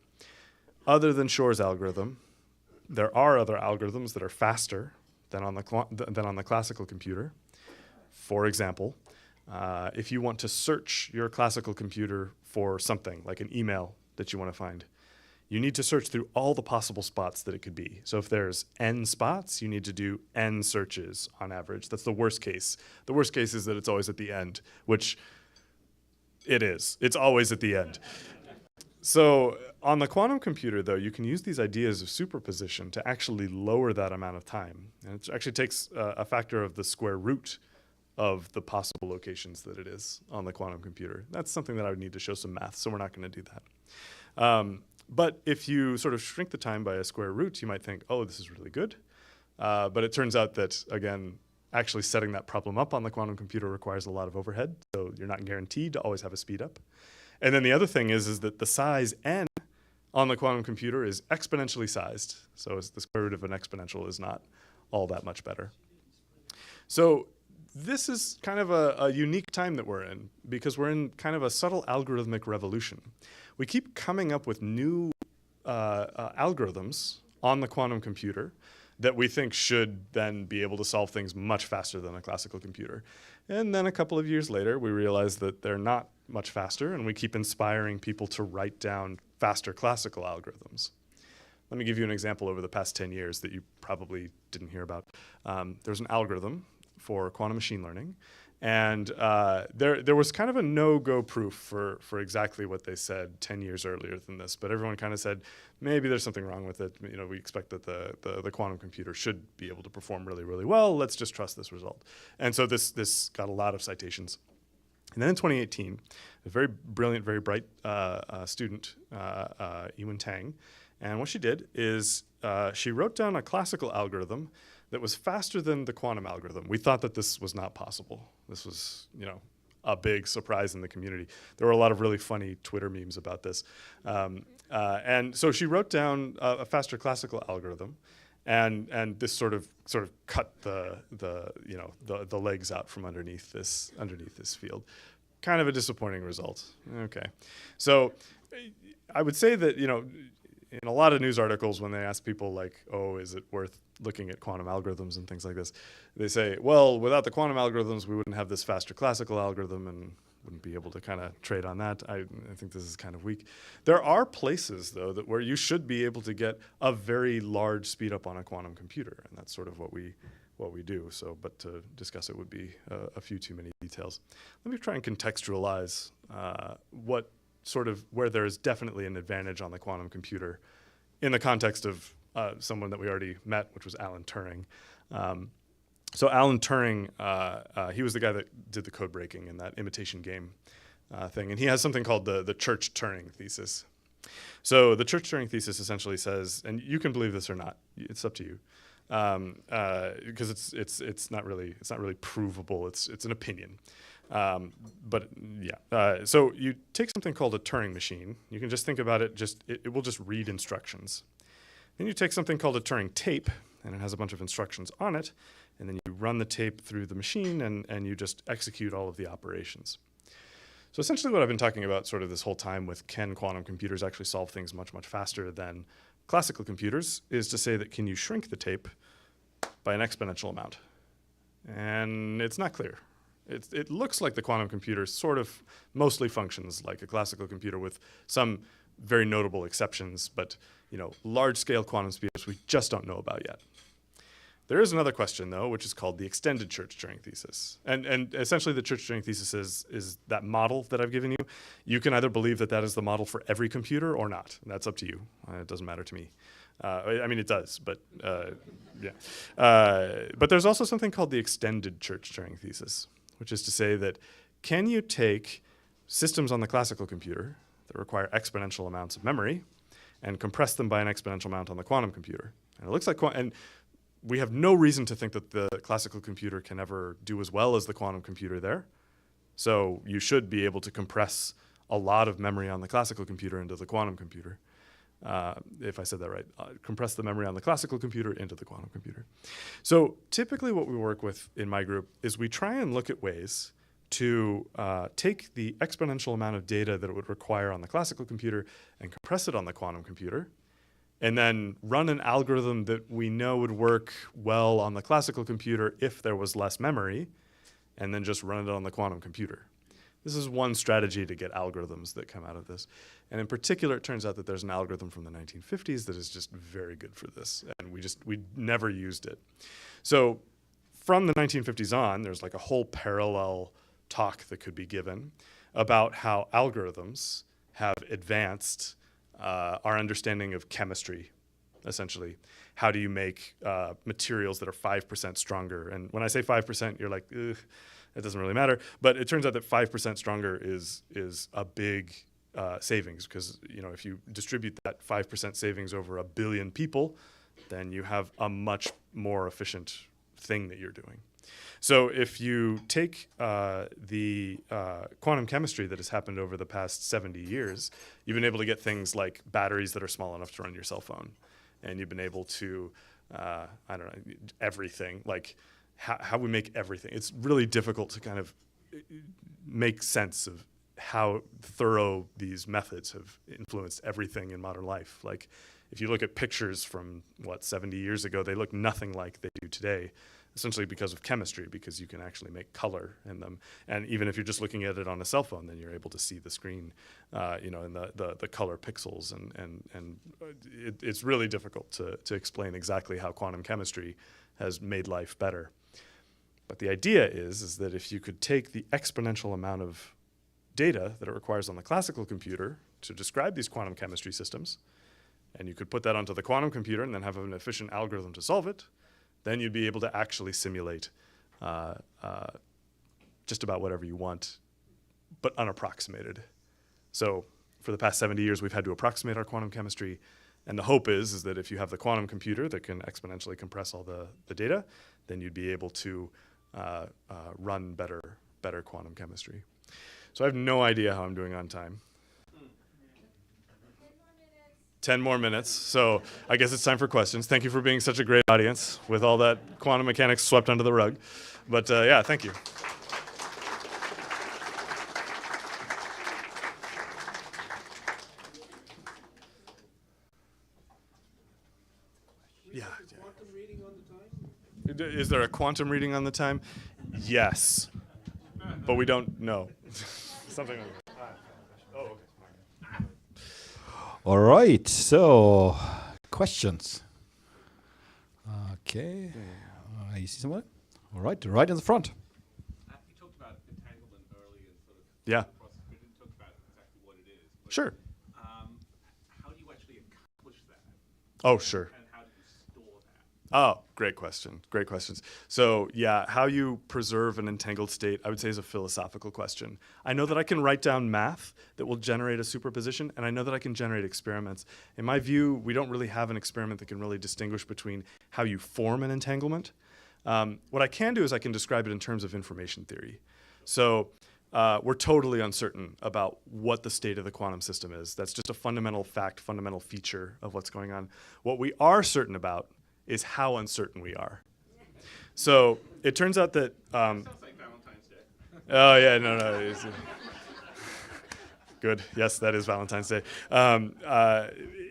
Speaker 1: Other than Shor's algorithm, there are other algorithms that are faster than on the classical computer. For example, if you want to search your classical computer for something, like an email that you want to find, you need to search through all the possible spots that it could be. So if there's n spots, you need to do n searches on average. That's the worst case. The worst case is that it's always at the end, which it is. It's always at the end. So on the quantum computer, though, you can use these ideas of superposition to actually lower that amount of time. And it actually takes a factor of the square root of the possible locations that it is on the quantum computer. That's something that I would need to show some math, so we're not going to do that. But if you sort of shrink the time by a square root, you might think, oh, this is really good. But it turns out that, again, actually setting that problem up on the quantum computer requires a lot of overhead, so you're not guaranteed to always have a speed up. And then the other thing is that the size n on the quantum computer is exponentially sized. So the square root of an exponential is not all that much better. So this is kind of a unique time that we're in, because we're in kind of a subtle algorithmic revolution. We keep coming up with new algorithms on the quantum computer that we think should then be able to solve things much faster than a classical computer. And then a couple of years later, we realize that they're not much faster, and we keep inspiring people to write down faster classical algorithms. Let me give you an example over the past 10 years that you probably didn't hear about. There's an algorithm for quantum machine learning, and there was kind of a no-go proof for exactly what they said 10 years earlier than this, but everyone kind of said, maybe there's something wrong with it. You know, we expect that the quantum computer should be able to perform really, really well. Let's just trust this result. And so this got a lot of citations. And then in 2018, a very brilliant, very bright student, Ewan Tang, and what she did is she wrote down a classical algorithm that was faster than the quantum algorithm. We thought that this was not possible. This was, you know, a big surprise in the community. There were a lot of really funny Twitter memes about this. And so she wrote down a faster classical algorithm, and this sort of cut the legs out from underneath this field. Kind of a disappointing result. Okay, so I would say that, you know, in a lot of news articles, when they ask people like, oh, is it worth looking at quantum algorithms and things like this, they say, well, without the quantum algorithms, we wouldn't have this faster classical algorithm and wouldn't be able to kind of trade on that. I think this is kind of weak. There are places, though, where you should be able to get a very large speed up on a quantum computer, and that's sort of what we do. So, but to discuss it would be a few too many details. Let me try and contextualize where there is definitely an advantage on the quantum computer in the context of someone that we already met, which was Alan Turing. So Alan Turing, he was the guy that did the code breaking in that imitation game thing, and he has something called the Church-Turing thesis. So the Church-Turing thesis essentially says, and you can believe this or not, it's up to you, because it's not really provable. It's an opinion. But yeah, so you take something called a Turing machine. You can just think about it, it will just read instructions. Then you take something called a Turing tape, and it has a bunch of instructions on it, and then you run the tape through the machine, and you just execute all of the operations. So essentially what I've been talking about sort of this whole time with can quantum computers actually solve things much, much faster than classical computers is to say that can you shrink the tape by an exponential amount? And it's not clear. It looks like the quantum computer sort of mostly functions like a classical computer with some very notable exceptions, but you know, large-scale quantum speeds we just don't know about yet. There is another question, though, which is called the extended Church-Turing thesis. And essentially the Church-Turing thesis is that model that I've given you. You can either believe that that is the model for every computer or not. That's up to you. It doesn't matter to me. I mean, it does, but yeah. But there's also something called the extended Church-Turing thesis, which is to say that can you take systems on the classical computer that require exponential amounts of memory and compress them by an exponential amount on the quantum computer? And it looks like, and we have no reason to think that the classical computer can ever do as well as the quantum computer there. So you should be able to compress a lot of memory on the classical computer into the quantum computer. If I said that right, compress the memory on the classical computer into the quantum computer. So typically what we work with in my group is we try and look at ways to take the exponential amount of data that it would require on the classical computer and compress it on the quantum computer, and then run an algorithm that we know would work well on the classical computer if there was less memory, and then just run it on the quantum computer. This is one strategy to get algorithms that come out of this. And in particular, it turns out that there's an algorithm from the 1950s that is just very good for this, and we never used it. So from the 1950s on, there's like a whole parallel talk that could be given about how algorithms have advanced our understanding of chemistry essentially. How do you make materials that are 5% stronger? And when I say 5%, you're like, ugh, it doesn't really matter. But it turns out that 5% stronger is a big savings, because if you distribute that 5% savings over 1 billion people, then you have a much more efficient thing that you're doing. So if you take the quantum chemistry that has happened over the past 70 years, you've been able to get things like batteries that are small enough to run your cell phone. And you've been able to, I don't know, everything, like how we make everything. It's really difficult to kind of make sense of how thorough these methods have influenced everything in modern life. Like, if you look at pictures from, 70 years ago, they look nothing like they do today, essentially because of chemistry, because you can actually make color in them. And even if you're just looking at it on a cell phone, then you're able to see the screen, and the color pixels. And it's really difficult to explain exactly how quantum chemistry has made life better. But the idea is that if you could take the exponential amount of data that it requires on the classical computer to describe these quantum chemistry systems, and you could put that onto the quantum computer and then have an efficient algorithm to solve it, then you'd be able to actually simulate just about whatever you want, but unapproximated. So for the past 70 years, we've had to approximate our quantum chemistry. And the hope is that if you have the quantum computer that can exponentially compress all the data, then you'd be able to run better quantum chemistry. So I have no idea how I'm doing on time. 10 more minutes. So I guess it's time for questions. Thank you for being such a great audience with all that quantum mechanics swept under the rug. But yeah, thank you. Yeah.
Speaker 3: Quantum reading on the time?
Speaker 1: Is there a quantum reading on the time? Yes. But we don't know. Something like that. Oh, okay.
Speaker 2: All right, so questions. Okay, you see someone? All right in the front.
Speaker 3: You talked about entanglement early and sort of
Speaker 1: Yeah.
Speaker 3: the process. We didn't talk about exactly what it is. But,
Speaker 1: Sure.
Speaker 3: how do you actually accomplish that?
Speaker 1: Oh, sure.
Speaker 3: And how do you store that?
Speaker 1: Oh, great question. Great questions. So yeah, how you preserve an entangled state, I would say, is a philosophical question. I know that I can write down math that will generate a superposition, and I know that I can generate experiments. In my view, we don't really have an experiment that can really distinguish between how you form an entanglement. What I can do is I can describe it in terms of information theory. So we're totally uncertain about what the state of the quantum system is. That's just a fundamental fact, fundamental feature of what's going on. What we are certain about is how uncertain we are. So it turns out that...
Speaker 3: Sounds like Valentine's Day.
Speaker 1: Oh, yeah, no. Good. Yes, that is Valentine's Day.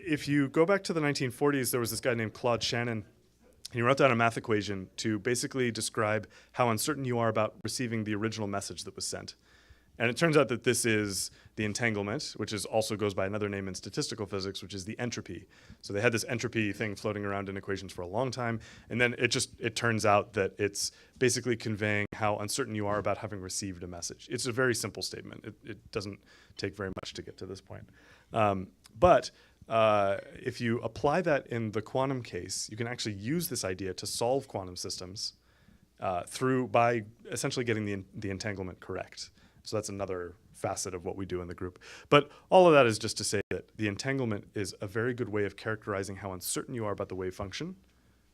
Speaker 1: If you go back to the 1940s, there was this guy named Claude Shannon. He wrote down a math equation to basically describe how uncertain you are about receiving the original message that was sent. And it turns out that this is the entanglement, which also goes by another name in statistical physics, which is the entropy. So they had this entropy thing floating around in equations for a long time, and then it turns out that it's basically conveying how uncertain you are about having received a message. It's a very simple statement. It doesn't take very much to get to this point. But if you apply that in the quantum case, you can actually use this idea to solve quantum systems by essentially getting the entanglement correct. So that's another facet of what we do in the group. But all of that is just to say that the entanglement is a very good way of characterizing how uncertain you are about the wave function,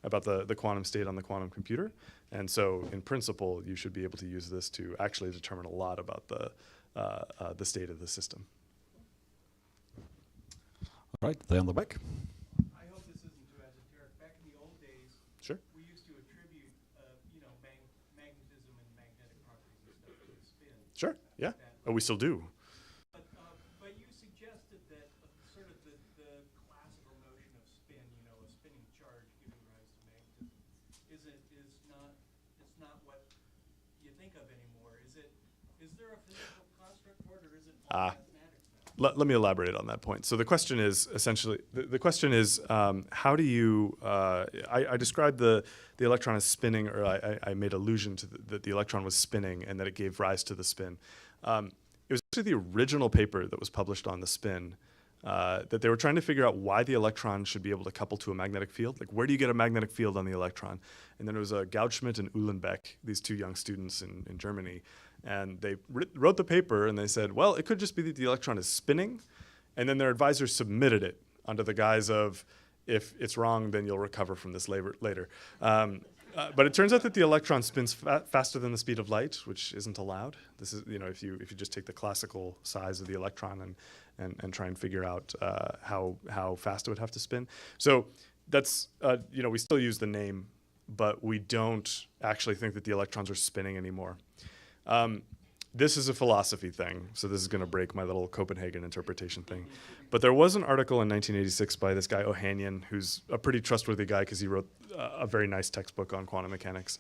Speaker 1: about the quantum state on the quantum computer. And so in principle, you should be able to use this to actually determine a lot about the state of the system.
Speaker 2: All right, there on the back.
Speaker 4: I hope this isn't too esoteric. Back in the old days,
Speaker 1: Sure.
Speaker 4: we used to attribute, magnetism and magnetic properties and stuff to the spin.
Speaker 1: Sure, yeah. Oh, we still do.
Speaker 4: But you suggested that sort of the classical notion of spin, a spinning charge giving rise to magnetism, it's not what you think of anymore. Is there a physical construct for it, or is it all mathematics now?
Speaker 1: Let me elaborate on that point. So the question is essentially, how do you, I described the electron as spinning, or I made allusion to that the electron was spinning and that it gave rise to the spin. It was actually the original paper that was published on the spin that they were trying to figure out why the electron should be able to couple to a magnetic field. Like, where do you get a magnetic field on the electron? And then it was Gautschmidt and Uhlenbeck, these two young students in Germany. And they wrote the paper, and they said, well, it could just be that the electron is spinning. And then their advisors submitted it under the guise of, if it's wrong, then you'll recover from this later. But it turns out that the electron spins faster than the speed of light, which isn't allowed. This is, if you just take the classical size of the electron and try and figure out how fast it would have to spin. So that's, we still use the name, but we don't actually think that the electrons are spinning anymore. This is a philosophy thing, so this is going to break my little Copenhagen interpretation thing. But there was an article in 1986 by this guy Ohanian, who's a pretty trustworthy guy because he wrote a very nice textbook on quantum mechanics.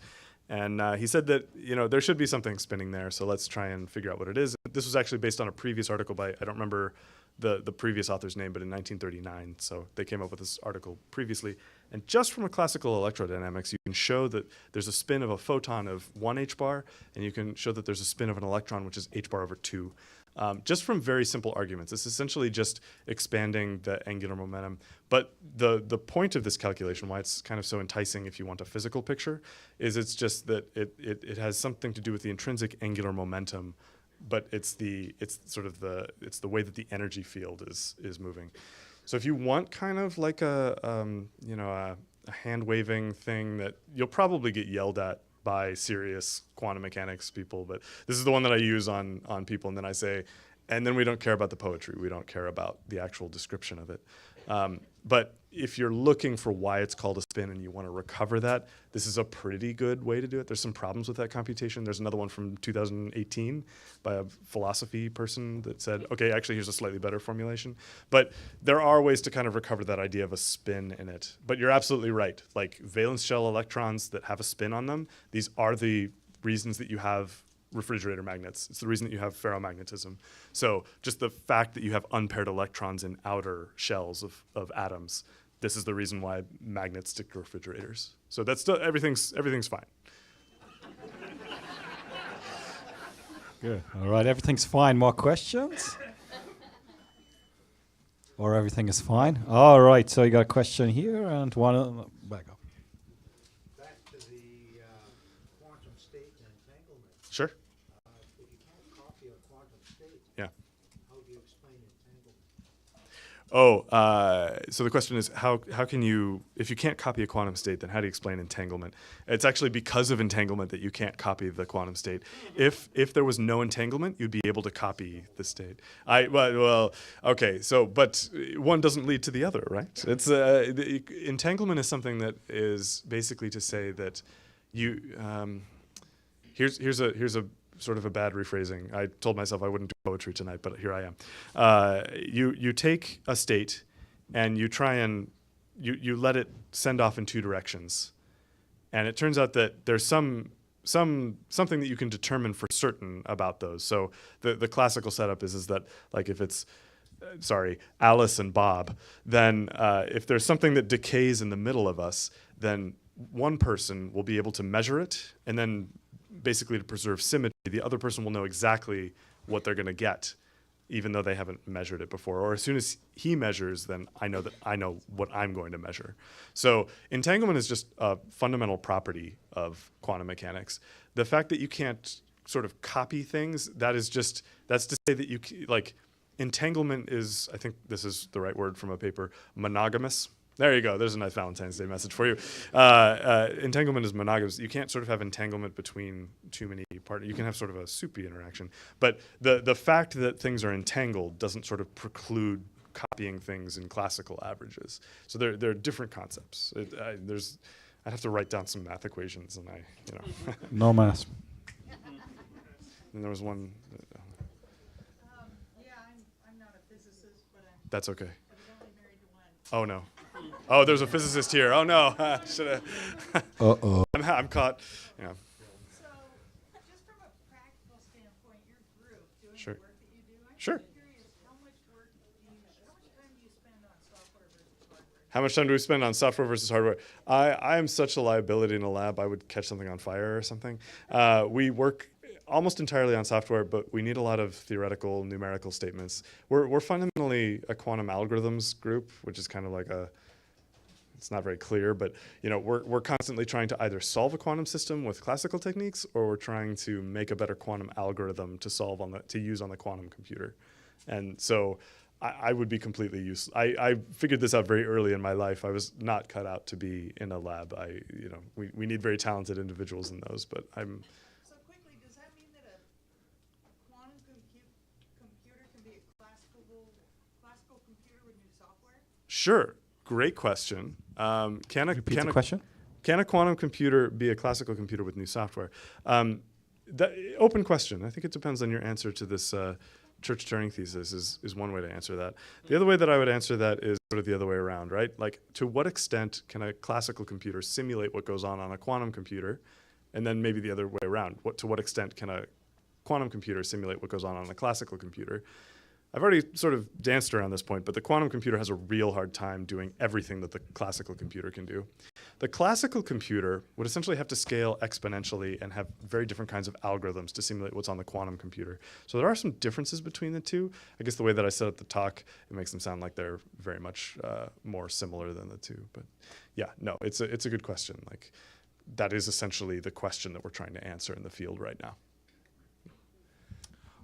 Speaker 1: And he said that, there should be something spinning there, so let's try and figure out what it is. This was actually based on a previous article by, I don't remember the previous author's name, but in 1939. So they came up with this article previously. And just from a classical electrodynamics, you can show that there's a spin of a photon of 1 h-bar, and you can show that there's a spin of an electron, which is h-bar over 2. Just from very simple arguments. It's essentially just expanding the angular momentum. But the point of this calculation, why it's kind of so enticing if you want a physical picture, is it's just that it has something to do with the intrinsic angular momentum, but it's the way that the energy field is moving. So if you want kind of like a hand waving thing that you'll probably get yelled at by serious quantum mechanics people, but this is the one that I use on people, and then I say, and then we don't care about the poetry. We don't care about the actual description of it. But if you're looking for why it's called a spin and you want to recover that, this is a pretty good way to do it. There's some problems with that computation. There's another one from 2018 by a philosophy person that said, okay, actually here's a slightly better formulation. But there are ways to kind of recover that idea of a spin in it. But you're absolutely right. Like valence shell electrons that have a spin on them, these are the reasons that you have refrigerator magnets. It's the reason that you have ferromagnetism. So just the fact that you have unpaired electrons in outer shells of atoms, this is the reason why magnets stick to refrigerators. So that's still, everything's fine.
Speaker 2: Good. All right, everything's fine. More questions? Or everything is fine? All right, so you got a question here and one back up.
Speaker 5: Back to the quantum state and entanglement.
Speaker 1: Sure.
Speaker 5: If you can't copy a quantum state,
Speaker 1: Yeah.
Speaker 5: how do you explain entanglement?
Speaker 1: So the question is, how can you, if you can't copy a quantum state, then how do you explain entanglement? It's actually because of entanglement that you can't copy the quantum state. If there was no entanglement, you'd be able to copy the state. Okay. So, but one doesn't lead to the other, right? It's entanglement is something that is basically to say that you. Here's a sort of a bad rephrasing. I told myself I wouldn't do poetry tonight, but here I am. You take a state and you try and you let it send off in two directions. And it turns out that there's something that you can determine for certain about those. So the classical setup is that, like, if it's Alice and Bob, then if there's something that decays in the middle of us, then one person will be able to measure it, and then basically to preserve symmetry, the other person will know exactly what they're going to get, even though they haven't measured it before. Or as soon as he measures, then I know what I'm going to measure. So entanglement is just a fundamental property of quantum mechanics. The fact that you can't sort of copy things, that's to say that you, like, entanglement is, I think this is the right word from a paper, monogamous. There you go. There's a nice Valentine's Day message for you. Entanglement is monogamous. You can't sort of have entanglement between too many partners. You can have sort of a soupy interaction. But the fact that things are entangled doesn't sort of preclude copying things in classical averages. So they're different concepts. I'd have to write down some math equations, and
Speaker 2: No math.
Speaker 1: And there was one.
Speaker 6: Yeah, I'm not a physicist, but I'm
Speaker 1: That's okay.
Speaker 6: evidently married to one.
Speaker 1: Oh no. Oh, there's a physicist here. Oh no. Should have.
Speaker 2: Uh-oh.
Speaker 1: I'm caught. Yeah.
Speaker 6: So, just from a practical standpoint, your group doing
Speaker 1: Sure.
Speaker 6: the work that you do, I'm
Speaker 1: Sure.
Speaker 6: just curious, how much time do you spend on software versus hardware?
Speaker 1: How much time do we spend on software versus hardware? I am such a liability in a lab. I would catch something on fire or something. We work almost entirely on software, but we need a lot of theoretical numerical statements. We're fundamentally a quantum algorithms group, which is kind of like it's not very clear, but we're constantly trying to either solve a quantum system with classical techniques, or we're trying to make a better quantum algorithm to use on the quantum computer. And so I would be completely useless. I figured this out very early in my life. I was not cut out to be in a lab. We need very talented individuals in those, but I'm.
Speaker 6: So quickly, does that mean that a quantum computer can be a classical computer with new software?
Speaker 1: Sure, great question.
Speaker 2: Repeat the question.
Speaker 1: Can a quantum computer be a classical computer with new software? Open question. I think it depends on your answer to this Church-Turing thesis is one way to answer that. The other way that I would answer that is sort of the other way around, right? Like, to what extent can a classical computer simulate what goes on a quantum computer? And then maybe the other way around. To what extent can a quantum computer simulate what goes on a classical computer? I've already sort of danced around this point, but the quantum computer has a real hard time doing everything that the classical computer can do. The classical computer would essentially have to scale exponentially and have very different kinds of algorithms to simulate what's on the quantum computer. So there are some differences between the two. I guess the way that I set up the talk, it makes them sound like they're very much more similar than the two. But yeah, no, it's a good question. Like, that is essentially the question that we're trying to answer in the field right now.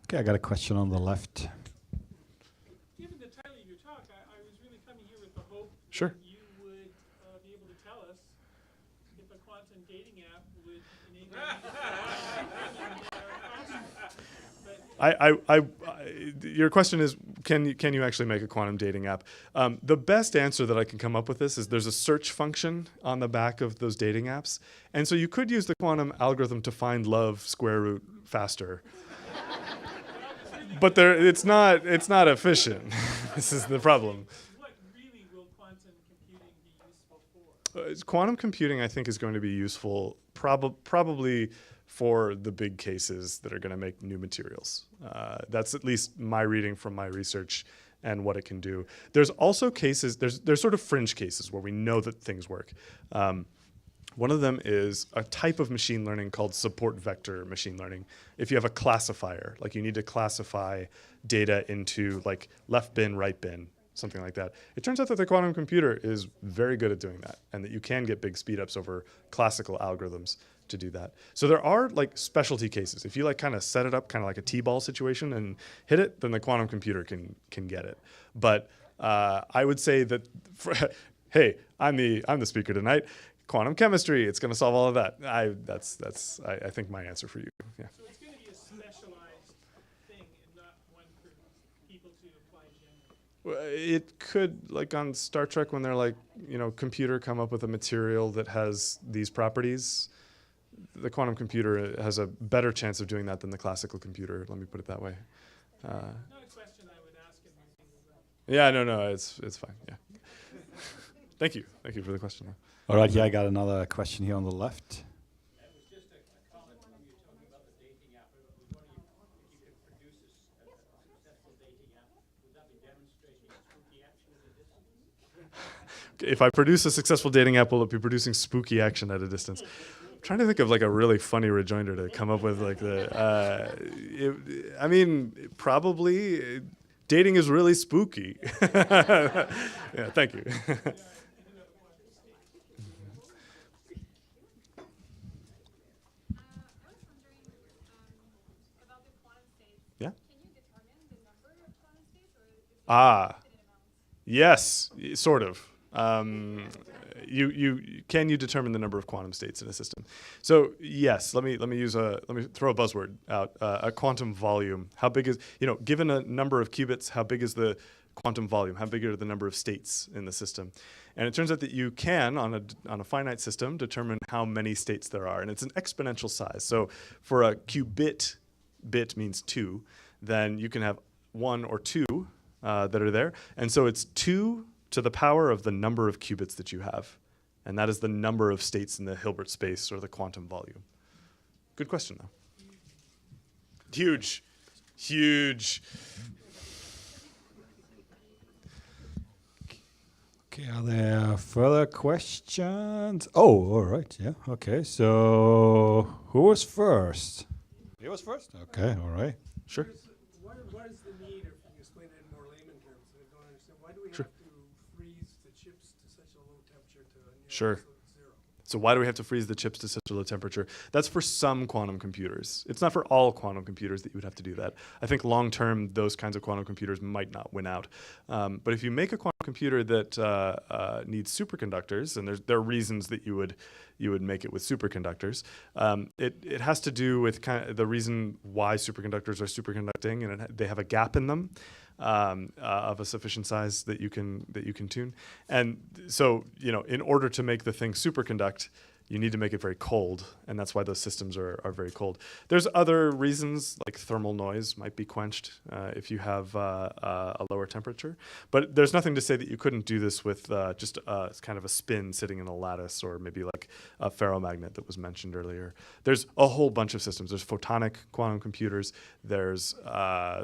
Speaker 2: Okay, I got a question on the left.
Speaker 4: Given the title of your talk, I was really coming here with the hope
Speaker 1: Sure.
Speaker 4: that you would be able to tell us if a quantum dating app would enable
Speaker 1: Your question is, can you actually make a quantum dating app? The best answer that I can come up with this is there's a search function on the back of those dating apps. And so you could use the quantum algorithm to find love square root faster. But it's not efficient. This is the problem.
Speaker 4: what really will quantum computing be useful for?
Speaker 1: Quantum computing, I think, is going to be useful probably for the big cases that are going to make new materials. That's at least my reading from my research and what it can do. There's also cases, there's sort of fringe cases where we know that things work. One of them is a type of machine learning called support vector machine learning. If you have a classifier, like you need to classify data into like left bin, right bin, something like that. It turns out that the quantum computer is very good at doing that, and that you can get big speedups over classical algorithms to do that. So there are like specialty cases. If you like kind of set it up kind of like a T-ball situation and hit it, then the quantum computer can get it. But I would say that, hey, I'm the speaker tonight. Quantum chemistry, it's going to solve all of that. I think my answer for you. Yeah.
Speaker 4: So it's going to be a specialized thing and not one for people to apply generally.
Speaker 1: Well, it could, like on Star Trek, when they're like, computer, come up with a material that has these properties. The quantum computer has a better chance of doing that than the classical computer. Let me put it that way.
Speaker 4: Not a question I would ask in meetings.
Speaker 1: Yeah, no, it's fine. Yeah. Thank you for the question.
Speaker 2: All right, yeah, I got another question here on the left.
Speaker 5: That was just a comment when you were talking about the dating app. I was wondering if you could produce a successful dating app, would that be demonstrating spooky action at a distance?
Speaker 1: If I produce a successful dating app, will it be producing spooky action at a distance? I'm trying to think of like a really funny rejoinder to come up with like probably dating is really spooky. Yeah, thank you. Yeah.
Speaker 7: Can you determine the number of quantum states, or is it limited amount?
Speaker 1: Yes, sort of. You determine the number of quantum states in a system? So yes, let me throw a buzzword out. A quantum volume. How big is, given a number of qubits, how big is the quantum volume? How big are the number of states in the system? And it turns out that you can, on a finite system, determine how many states there are, and it's an exponential size. So for a qubit, bit means 2, then you can have 1 or 2 that are there. And so it's 2 to the power of the number of qubits that you have. And that is the number of states in the Hilbert space, or the quantum volume. Good question, though. Huge.
Speaker 2: Okay, are there further questions? Oh, all right, yeah, okay. So who was first? He was first? Okay, all right.
Speaker 1: Sure.
Speaker 4: What is the need, if you can explain it in more layman terms, I don't understand, why do we
Speaker 1: Sure.
Speaker 4: have to freeze the chips to such a low temperature to near
Speaker 1: Sure.
Speaker 4: absolute zero?
Speaker 1: So why do we have to freeze the chips to such a low temperature? That's for some quantum computers. It's not for all quantum computers that you would have to do that. I think long term, those kinds of quantum computers might not win out. But if you make a quantum computer that needs superconductors, and there are reasons that you would make it with superconductors, it has to do with kind of the reason why superconductors are superconducting, and they have a gap in them. Of a sufficient size that you can tune, and so in order to make the thing superconduct, you need to make it very cold, and that's why those systems are very cold. There's other reasons, like thermal noise might be quenched if you have a lower temperature, but there's nothing to say that you couldn't do this with just kind of a spin sitting in a lattice, or maybe like a ferromagnet that was mentioned earlier. There's a whole bunch of systems. There's photonic quantum computers. There's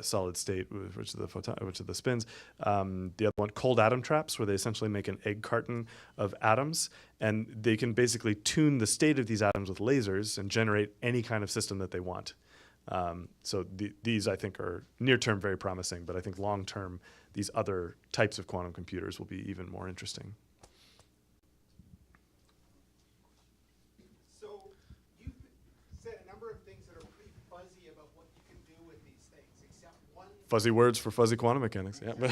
Speaker 1: solid state, which are the spins. The other one, cold atom traps, where they essentially make an egg carton of atoms, and they can basically tune the state of these atoms with lasers and generate any kind of system that they want. So these, I think, are near-term very promising, but I think long-term, these other types of quantum computers will be even more interesting.
Speaker 8: So you've said a number of things that are pretty fuzzy about what you can do with these things, except one.
Speaker 1: Fuzzy words for fuzzy quantum mechanics, yeah.
Speaker 8: But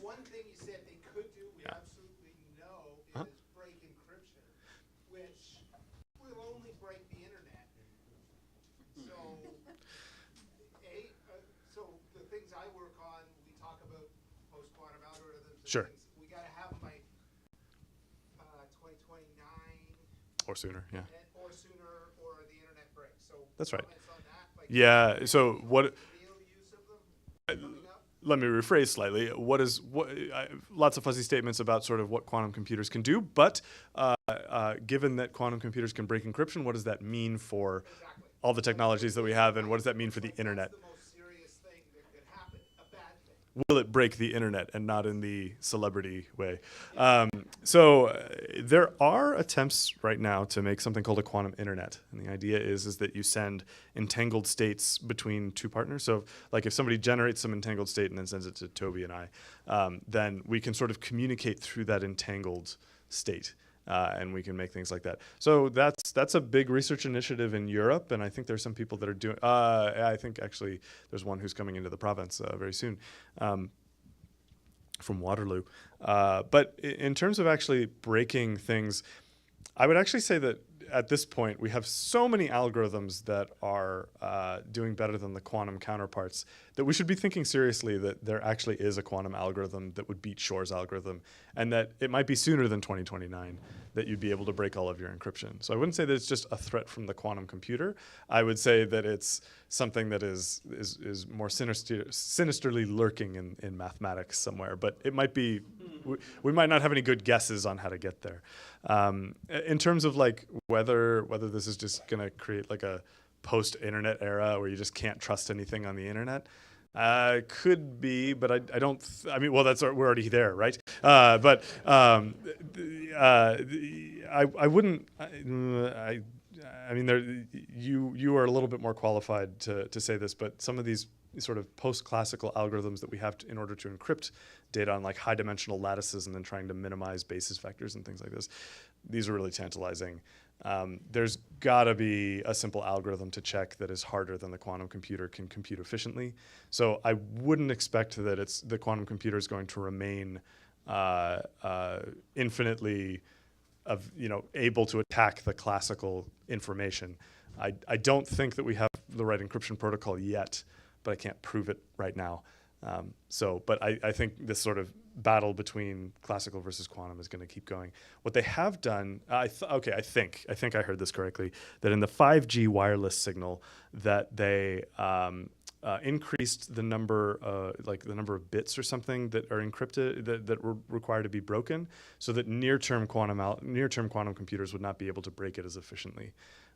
Speaker 8: one thing you said they could do, we absolutely know, is break encryption, which will only break the internet. So, so the things I work on, we talk about post-quantum algorithms. And
Speaker 1: Sure.
Speaker 8: things. We got to have them by 2029.
Speaker 1: Or sooner, yeah.
Speaker 8: Or sooner, or the internet breaks. So
Speaker 1: That's right.
Speaker 8: comments on that? Like,
Speaker 1: Yeah, so what...
Speaker 8: real use of them coming up?
Speaker 1: Let me rephrase slightly. Lots of fuzzy statements about sort of what quantum computers can do, but given that quantum computers can break encryption, what does that mean for all the technologies that we have, and what does that mean for the internet?
Speaker 8: That's the most serious thing that could happen, a bad thing.
Speaker 1: Will it break the internet, and not in the celebrity way? So there are attempts right now to make something called a quantum internet, and the idea is that you send entangled states between two partners. So like if somebody generates some entangled state and then sends it to Toby and I, then we can sort of communicate through that entangled state. And we can make things like that. So that's a big research initiative in Europe, and I think there's some people that are doing. I think actually there's one who's coming into the province very soon, from Waterloo. But in terms of actually breaking things, I would actually say that at this point we have so many algorithms that are doing better than the quantum counterparts that we should be thinking seriously that there actually is a quantum algorithm that would beat Shor's algorithm, and that it might be sooner than 2029 that you'd be able to break all of your encryption. So I wouldn't say that it's just a threat from the quantum computer. I would say that it's something that is more sinisterly lurking in mathematics somewhere, but it might be, we might not have any good guesses on how to get there. In terms of like whether this is just gonna create like a post-internet era where you just can't trust anything on the internet, could be, but I don't. I mean, well, we're already there, right? But I wouldn't. I mean, you are a little bit more qualified to say this, but some of these sort of post-classical algorithms that we have in order to encrypt data on like high-dimensional lattices and then trying to minimize basis vectors and things like this, these are really tantalizing. There's got to be a simple algorithm to check that is harder than the quantum computer can compute efficiently. So I wouldn't expect that the quantum computer is going to remain infinitely able to attack the classical information. I don't think that we have the right encryption protocol yet, but I can't prove it right now. But I think this sort of battle between classical versus quantum is going to keep going. What they have done, I think I heard this correctly, that in the 5G wireless signal that they increased the number of bits or something that are encrypted that were required to be broken, so that near-term quantum computers would not be able to break it as efficiently.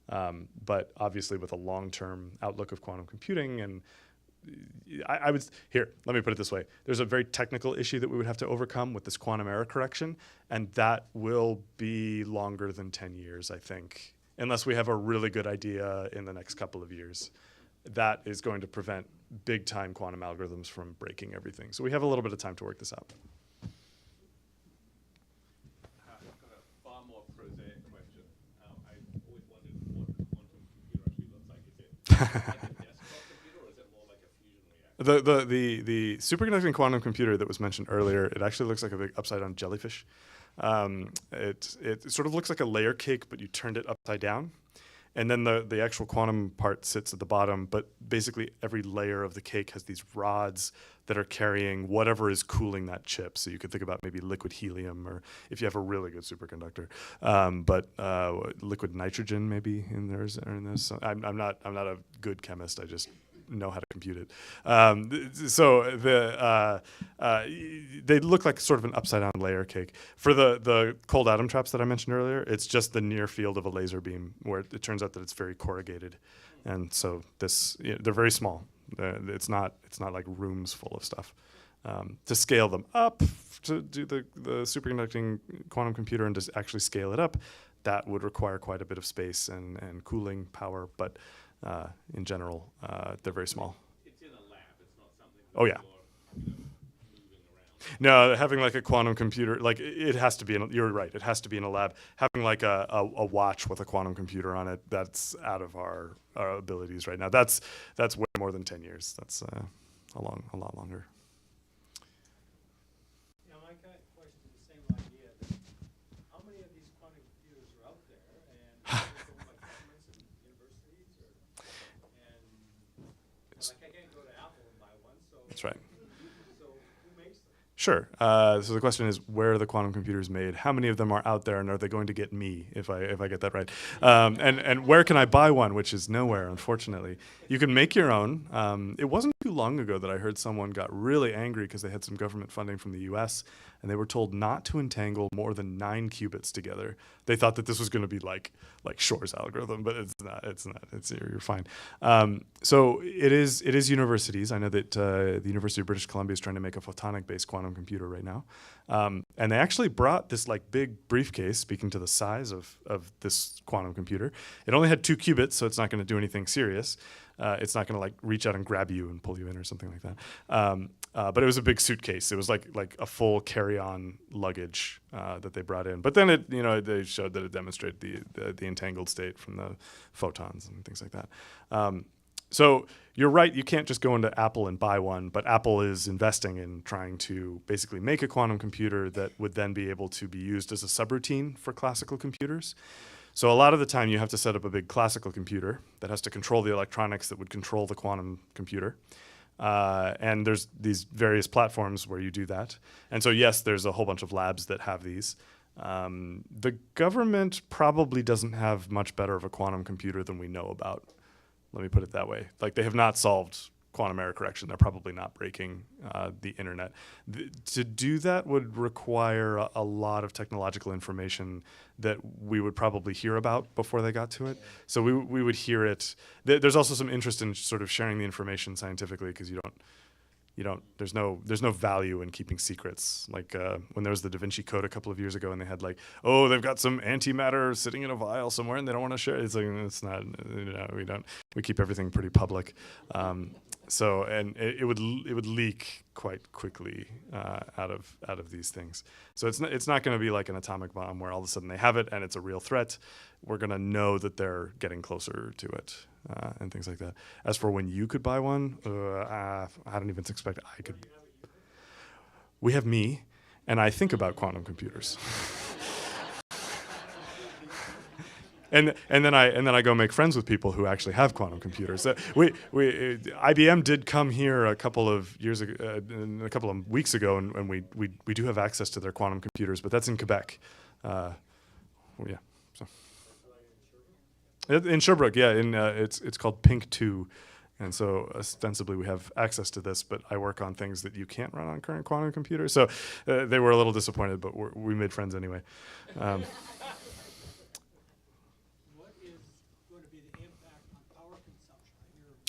Speaker 1: But obviously, with a long-term outlook of quantum computing, and I would let me put it this way: there's a very technical issue that we would have to overcome with this quantum error correction, and that will be longer than 10 years, I think, unless we have a really good idea in the next couple of years. That is going to prevent big-time quantum algorithms from breaking everything. So we have a little bit of time to work this out.
Speaker 3: I've got a far more prosaic question. I've always wondered what a quantum computer actually looks like. Is it like a desktop computer, or is it more like a fusion reactor?
Speaker 1: The superconducting quantum computer that was mentioned earlier, it actually looks like a big upside-down jellyfish. It sort of looks like a layer cake, but you turned it upside down. And then the actual quantum part sits at the bottom, but basically every layer of the cake has these rods that are carrying whatever is cooling that chip. So you could think about maybe liquid helium, or if you have a really good superconductor, but liquid nitrogen maybe in theirs or in this. So I'm not a good chemist. I just know how to compute it. So they look like sort of an upside down layer cake. For the cold atom traps that I mentioned earlier, it's just the near field of a laser beam where it turns out that it's very corrugated. And so they're very small. It's not like rooms full of stuff. To scale them up, to do the superconducting quantum computer and to actually scale it up, that would require quite a bit of space and cooling power, but in general, they're very small.
Speaker 3: It's in a lab. It's not something
Speaker 1: Oh, yeah.
Speaker 3: you're, moving around.
Speaker 1: No, having like a quantum computer, like it has to be you're right, it has to be in a lab. Having like a watch with a quantum computer on it, that's out of our abilities right now. That's way more than 10 years. That's a lot longer.
Speaker 5: Yeah, my kind of question is the same idea. That how many of these quantum computers are out there, and are they owned by governments and universities, like I can't go to Apple and buy one, so
Speaker 1: That's right.
Speaker 5: So who makes them?
Speaker 1: Sure. So the question is, where are the quantum computers made? How many of them are out there, and are they going to get me if I get that right? And where can I buy one? Which is nowhere, unfortunately. You can make your own. It wasn't too long ago that I heard someone got really angry because they had some government funding from the U.S. and they were told not to entangle more than 9 qubits together. They thought that this was going to be like Shor's algorithm, but it's not. You're fine. So it is universities. I know that the University of British Columbia is trying to make a photonic-based quantum computer right now, and they actually brought this like big briefcase. Speaking to the size of this quantum computer, it only had 2 qubits, so it's not going to do anything serious. It's not going to like reach out and grab you and pull you in or something like that. But it was a big suitcase. It was like a full carry-on luggage that they brought in. But then they showed that it demonstrated the entangled state from the photons and things like that. So you're right. You can't just go into Apple and buy one. But Apple is investing in trying to basically make a quantum computer that would then be able to be used as a subroutine for classical computers. So a lot of the time you have to set up a big classical computer that has to control the electronics that would control the quantum computer. And there's these various platforms where you do that. And so, yes, there's a whole bunch of labs that have these. The government probably doesn't have much better of a quantum computer than we know about. Let me put it that way. Like, they have not solved quantum error correction. They're probably not breaking the internet. To do that would require a lot of technological information that we would probably hear about before they got to it. So we would hear it. There's also some interest in sort of sharing the information scientifically, because there's no value in keeping secrets. Like when there was the Da Vinci Code a couple of years ago, and they had like, oh, they've got some antimatter sitting in a vial somewhere, and they don't want to share it. It's like, it's not. We keep everything pretty public. So it would leak quite quickly out of these things. So it's not going to be like an atomic bomb where all of a sudden they have it and it's a real threat. We're going to know that they're getting closer to it and things like that. As for when you could buy one, I don't even expect I could. We have me, and I think about quantum computers. And then I go make friends with people who actually have quantum computers. IBM did come here a couple of years ago, a couple of weeks ago, and we do have access to their quantum computers, but that's in Quebec. Yeah. So in Sherbrooke, yeah. It's called Pink 2, and so ostensibly we have access to this, but I work on things that you can't run on current quantum computers. So they were a little disappointed, but we made friends anyway.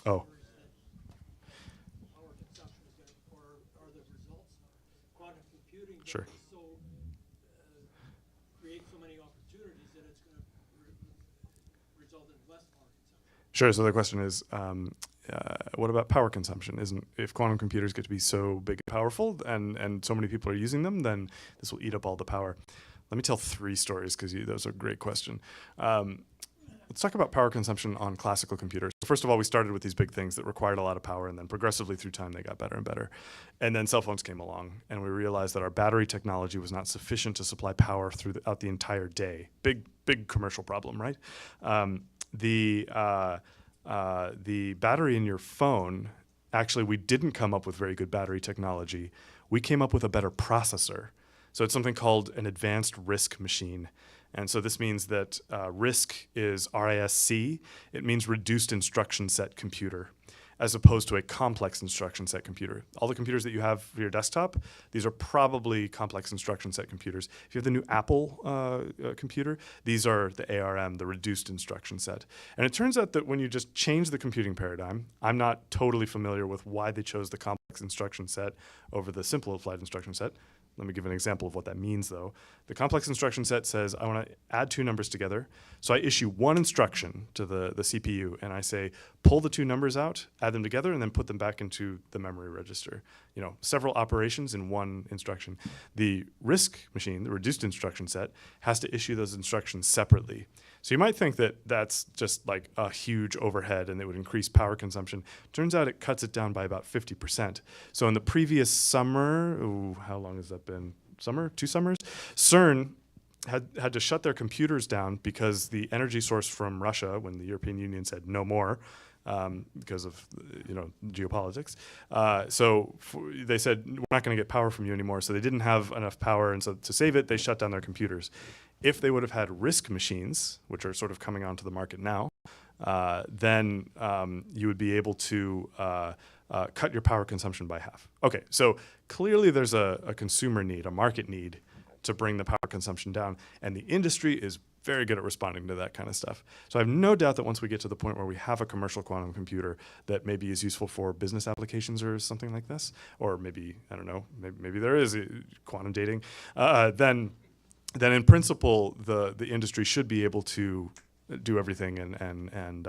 Speaker 1: Oh.
Speaker 5: Power consumption is going to, or the results of quantum computing
Speaker 1: Sure.
Speaker 5: Create so many opportunities that it's going to
Speaker 1: Sure. So the question is, what about power consumption? If quantum computers get to be so big and powerful, and so many people are using them, then this will eat up all the power. Let me tell 3 stories because those are a great question. Let's talk about power consumption on classical computers. First of all, we started with these big things that required a lot of power, and then progressively through time, they got better and better. And then cell phones came along, and we realized that our battery technology was not sufficient to supply power throughout the entire day. Big commercial problem, right? The battery in your phone, actually, we didn't come up with very good battery technology. We came up with a better processor. So it's something called an advanced RISC machine. And so this means that RISC is RISC. It means reduced instruction set computer, as opposed to a complex instruction set computer. All the computers that you have for your desktop, these are probably complex instruction set computers. If you have the new Apple computer, these are the ARM, the reduced instruction set. And it turns out that when you just change the computing paradigm, I'm not totally familiar with why they chose the complex instruction set over the simplified instruction set. Let me give an example of what that means, though. The complex instruction set says, I want to add 2 numbers together. So I issue one instruction to the CPU, and I say, pull the 2 numbers out, add them together, and then put them back into the memory register. You know, several operations in one instruction. The RISC machine, the reduced instruction set, has to issue those instructions separately. So you might think that that's just like a huge overhead and it would increase power consumption. Turns out it cuts it down by about 50%. So in the previous summer, how long has that been? 2 summers? CERN had to shut their computers down because the energy source from Russia, when the European Union said no more, because of geopolitics. They said, we're not going to get power from you anymore. So they didn't have enough power. And so to save it, they shut down their computers. If they would have had RISC machines, which are sort of coming onto the market now, then you would be able to cut your power consumption by half. Okay, so clearly there's a consumer need, a market need to bring the power consumption down. And the industry is very good at responding to that kind of stuff. So I have no doubt that once we get to the point where we have a commercial quantum computer that maybe is useful for business applications or something like this, or maybe, I don't know, maybe there is quantum dating, then in principle, the industry should be able to do everything and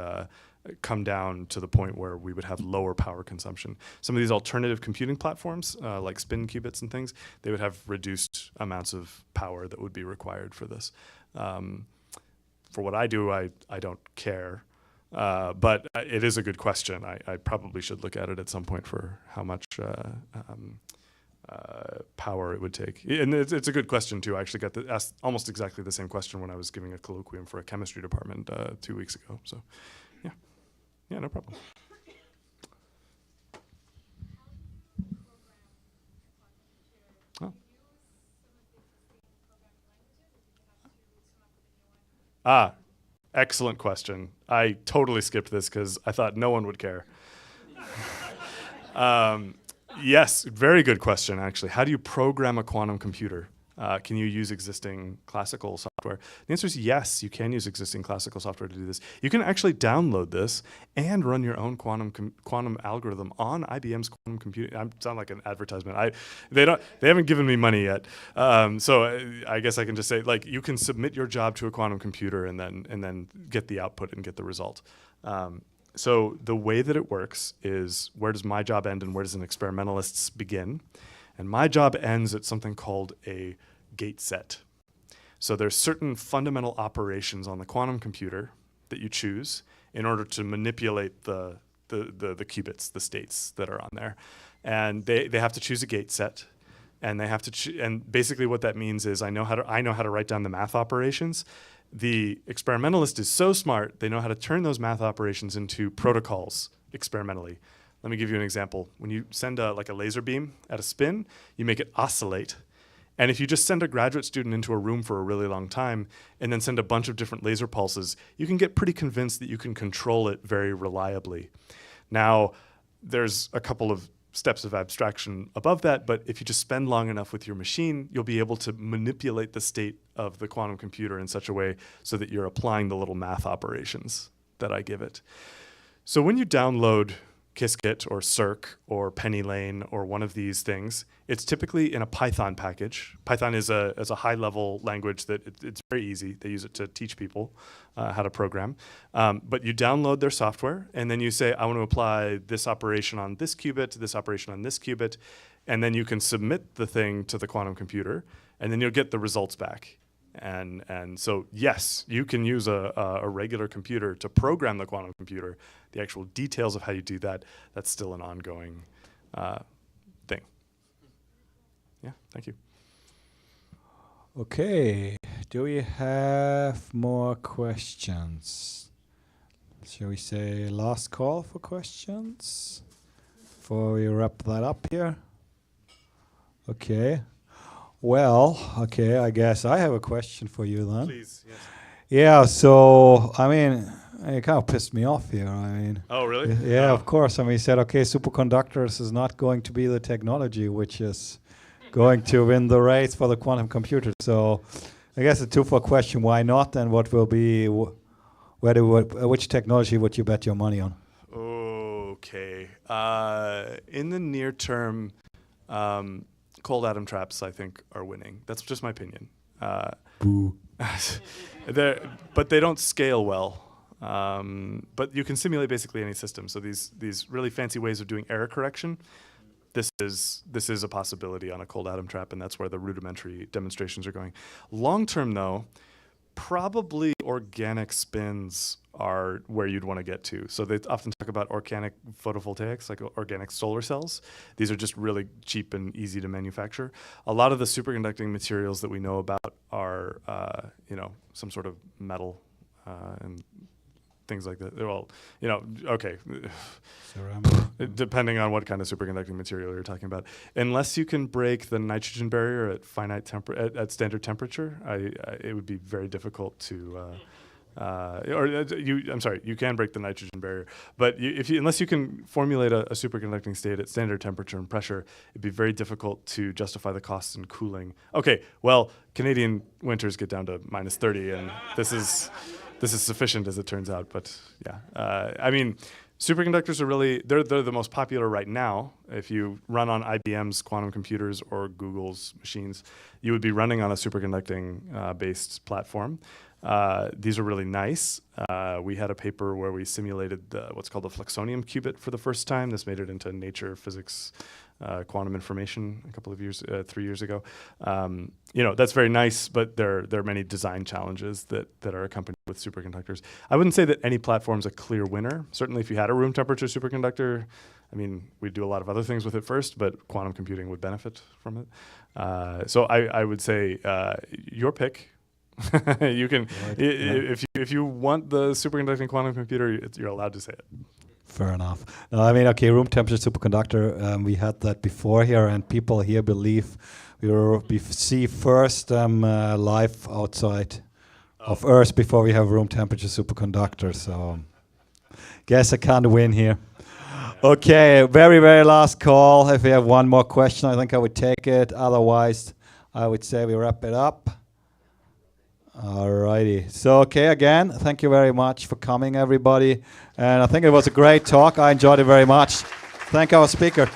Speaker 1: come down to the point where we would have lower power consumption. Some of these alternative computing platforms, like spin qubits and things, they would have reduced amounts of power that would be required for this. For what I do, I don't care. But it is a good question. I probably should look at it at some point for how much power it would take. And it's a good question, too. I actually got asked almost exactly the same question when I was giving a colloquium for a chemistry department 2 weeks ago. So, yeah. Yeah, no problem. Oh. Excellent question. I totally skipped this because I thought no one would care. Yes, very good question, actually. How do you program a quantum computer? Can you use existing classical software? The answer is yes, you can use existing classical software to do this. You can actually download this and run your own quantum algorithm on IBM's quantum computing. I sound like an advertisement. They haven't given me money yet, so I guess I can just say, like, you can submit your job to a quantum computer and then get the output and get the result. So the way that it works is, where does my job end and where does an experimentalist's begin? And my job ends at something called a gate set. So there's certain fundamental operations on the quantum computer that you choose in order to manipulate the qubits, the states that are on there. And they have to choose a gate set. And they have to and basically what that means is I know how to write down the math operations. The experimentalist is so smart, they know how to turn those math operations into protocols experimentally. Let me give you an example. When you send like a laser beam at a spin, you make it oscillate. And if you just send a graduate student into a room for a really long time and then send a bunch of different laser pulses, you can get pretty convinced that you can control it very reliably. Now, there's a couple of steps of abstraction above that, but if you just spend long enough with your machine, you'll be able to manipulate the state of the quantum computer in such a way so that you're applying the little math operations that I give it. So when you download Qiskit or Circ or Penny Lane or one of these things, it's typically in a Python package. Python is a high-level language that it's very easy. They use it to teach people how to program. But you download their software, and then you say, I want to apply this operation on this qubit, this operation on this qubit, and then you can submit the thing to the quantum computer, and then you'll get the results back. And so, yes, you can use a regular computer to program the quantum computer. The actual details of how you do that, that's still an ongoing thing. Yeah, thank you.
Speaker 2: Okay, do we have more questions? Shall we say last call for questions before we wrap that up here? Okay. Well, okay, I guess I have a question for you then.
Speaker 1: Please, yes.
Speaker 2: Yeah, so, I mean, it kind of pissed me off here. I mean,
Speaker 1: Oh, really?
Speaker 2: yeah,
Speaker 1: Oh.
Speaker 2: of course. I mean, he said, okay, superconductors is not going to be the technology which is going to win the race for the quantum computer. So, I guess a twofold question: why not, and what will be, which technology would you bet your money on?
Speaker 1: Okay. In the near term, cold atom traps, I think, are winning. That's just my opinion.
Speaker 2: Boo.
Speaker 1: But they don't scale well. But you can simulate basically any system. So these really fancy ways of doing error correction, this is a possibility on a cold atom trap, and that's where the rudimentary demonstrations are going. Long term, though, probably organic spins are where you'd want to get to. So they often talk about organic photovoltaics, like organic solar cells. These are just really cheap and easy to manufacture. A lot of the superconducting materials that we know about are, some sort of metal and things like that. Well, okay. Depending on what kind of superconducting material you're talking about. Unless you can break the nitrogen barrier at at standard temperature, it would be very difficult to, you can break the nitrogen barrier, but unless you can formulate a superconducting state at standard temperature and pressure, it'd be very difficult to justify the costs in cooling. Okay, well, Canadian winters get down to -30, and this is sufficient as it turns out. But yeah, I mean, superconductors are really, they're the most popular right now. If you run on IBM's quantum computers or Google's machines, you would be running on a superconducting based platform. These are really nice. We had a paper where we simulated what's called the fluxonium qubit for the first time. This made it into Nature Physics Quantum Information a couple of years, 3 years ago. That's very nice, but there are many design challenges that are accompanied with superconductors. I wouldn't say that any platform's a clear winner. Certainly if you had a room temperature superconductor, I mean, we'd do a lot of other things with it first, but quantum computing would benefit from it. So I would say your pick. You can, if you want the superconducting quantum computer, you're allowed to say it.
Speaker 2: Fair enough. No, I mean, okay, room temperature superconductor, we had that before here, and people here believe we see first life outside of Earth before we have room temperature superconductor. So, guess I can't win here. Okay, very, very last call. If we have one more question, I think I would take it. Otherwise, I would say we wrap it up. Alrighty. So, okay, again, thank you very much for coming, everybody. And I think it was a great talk. I enjoyed it very much. Thank our speaker.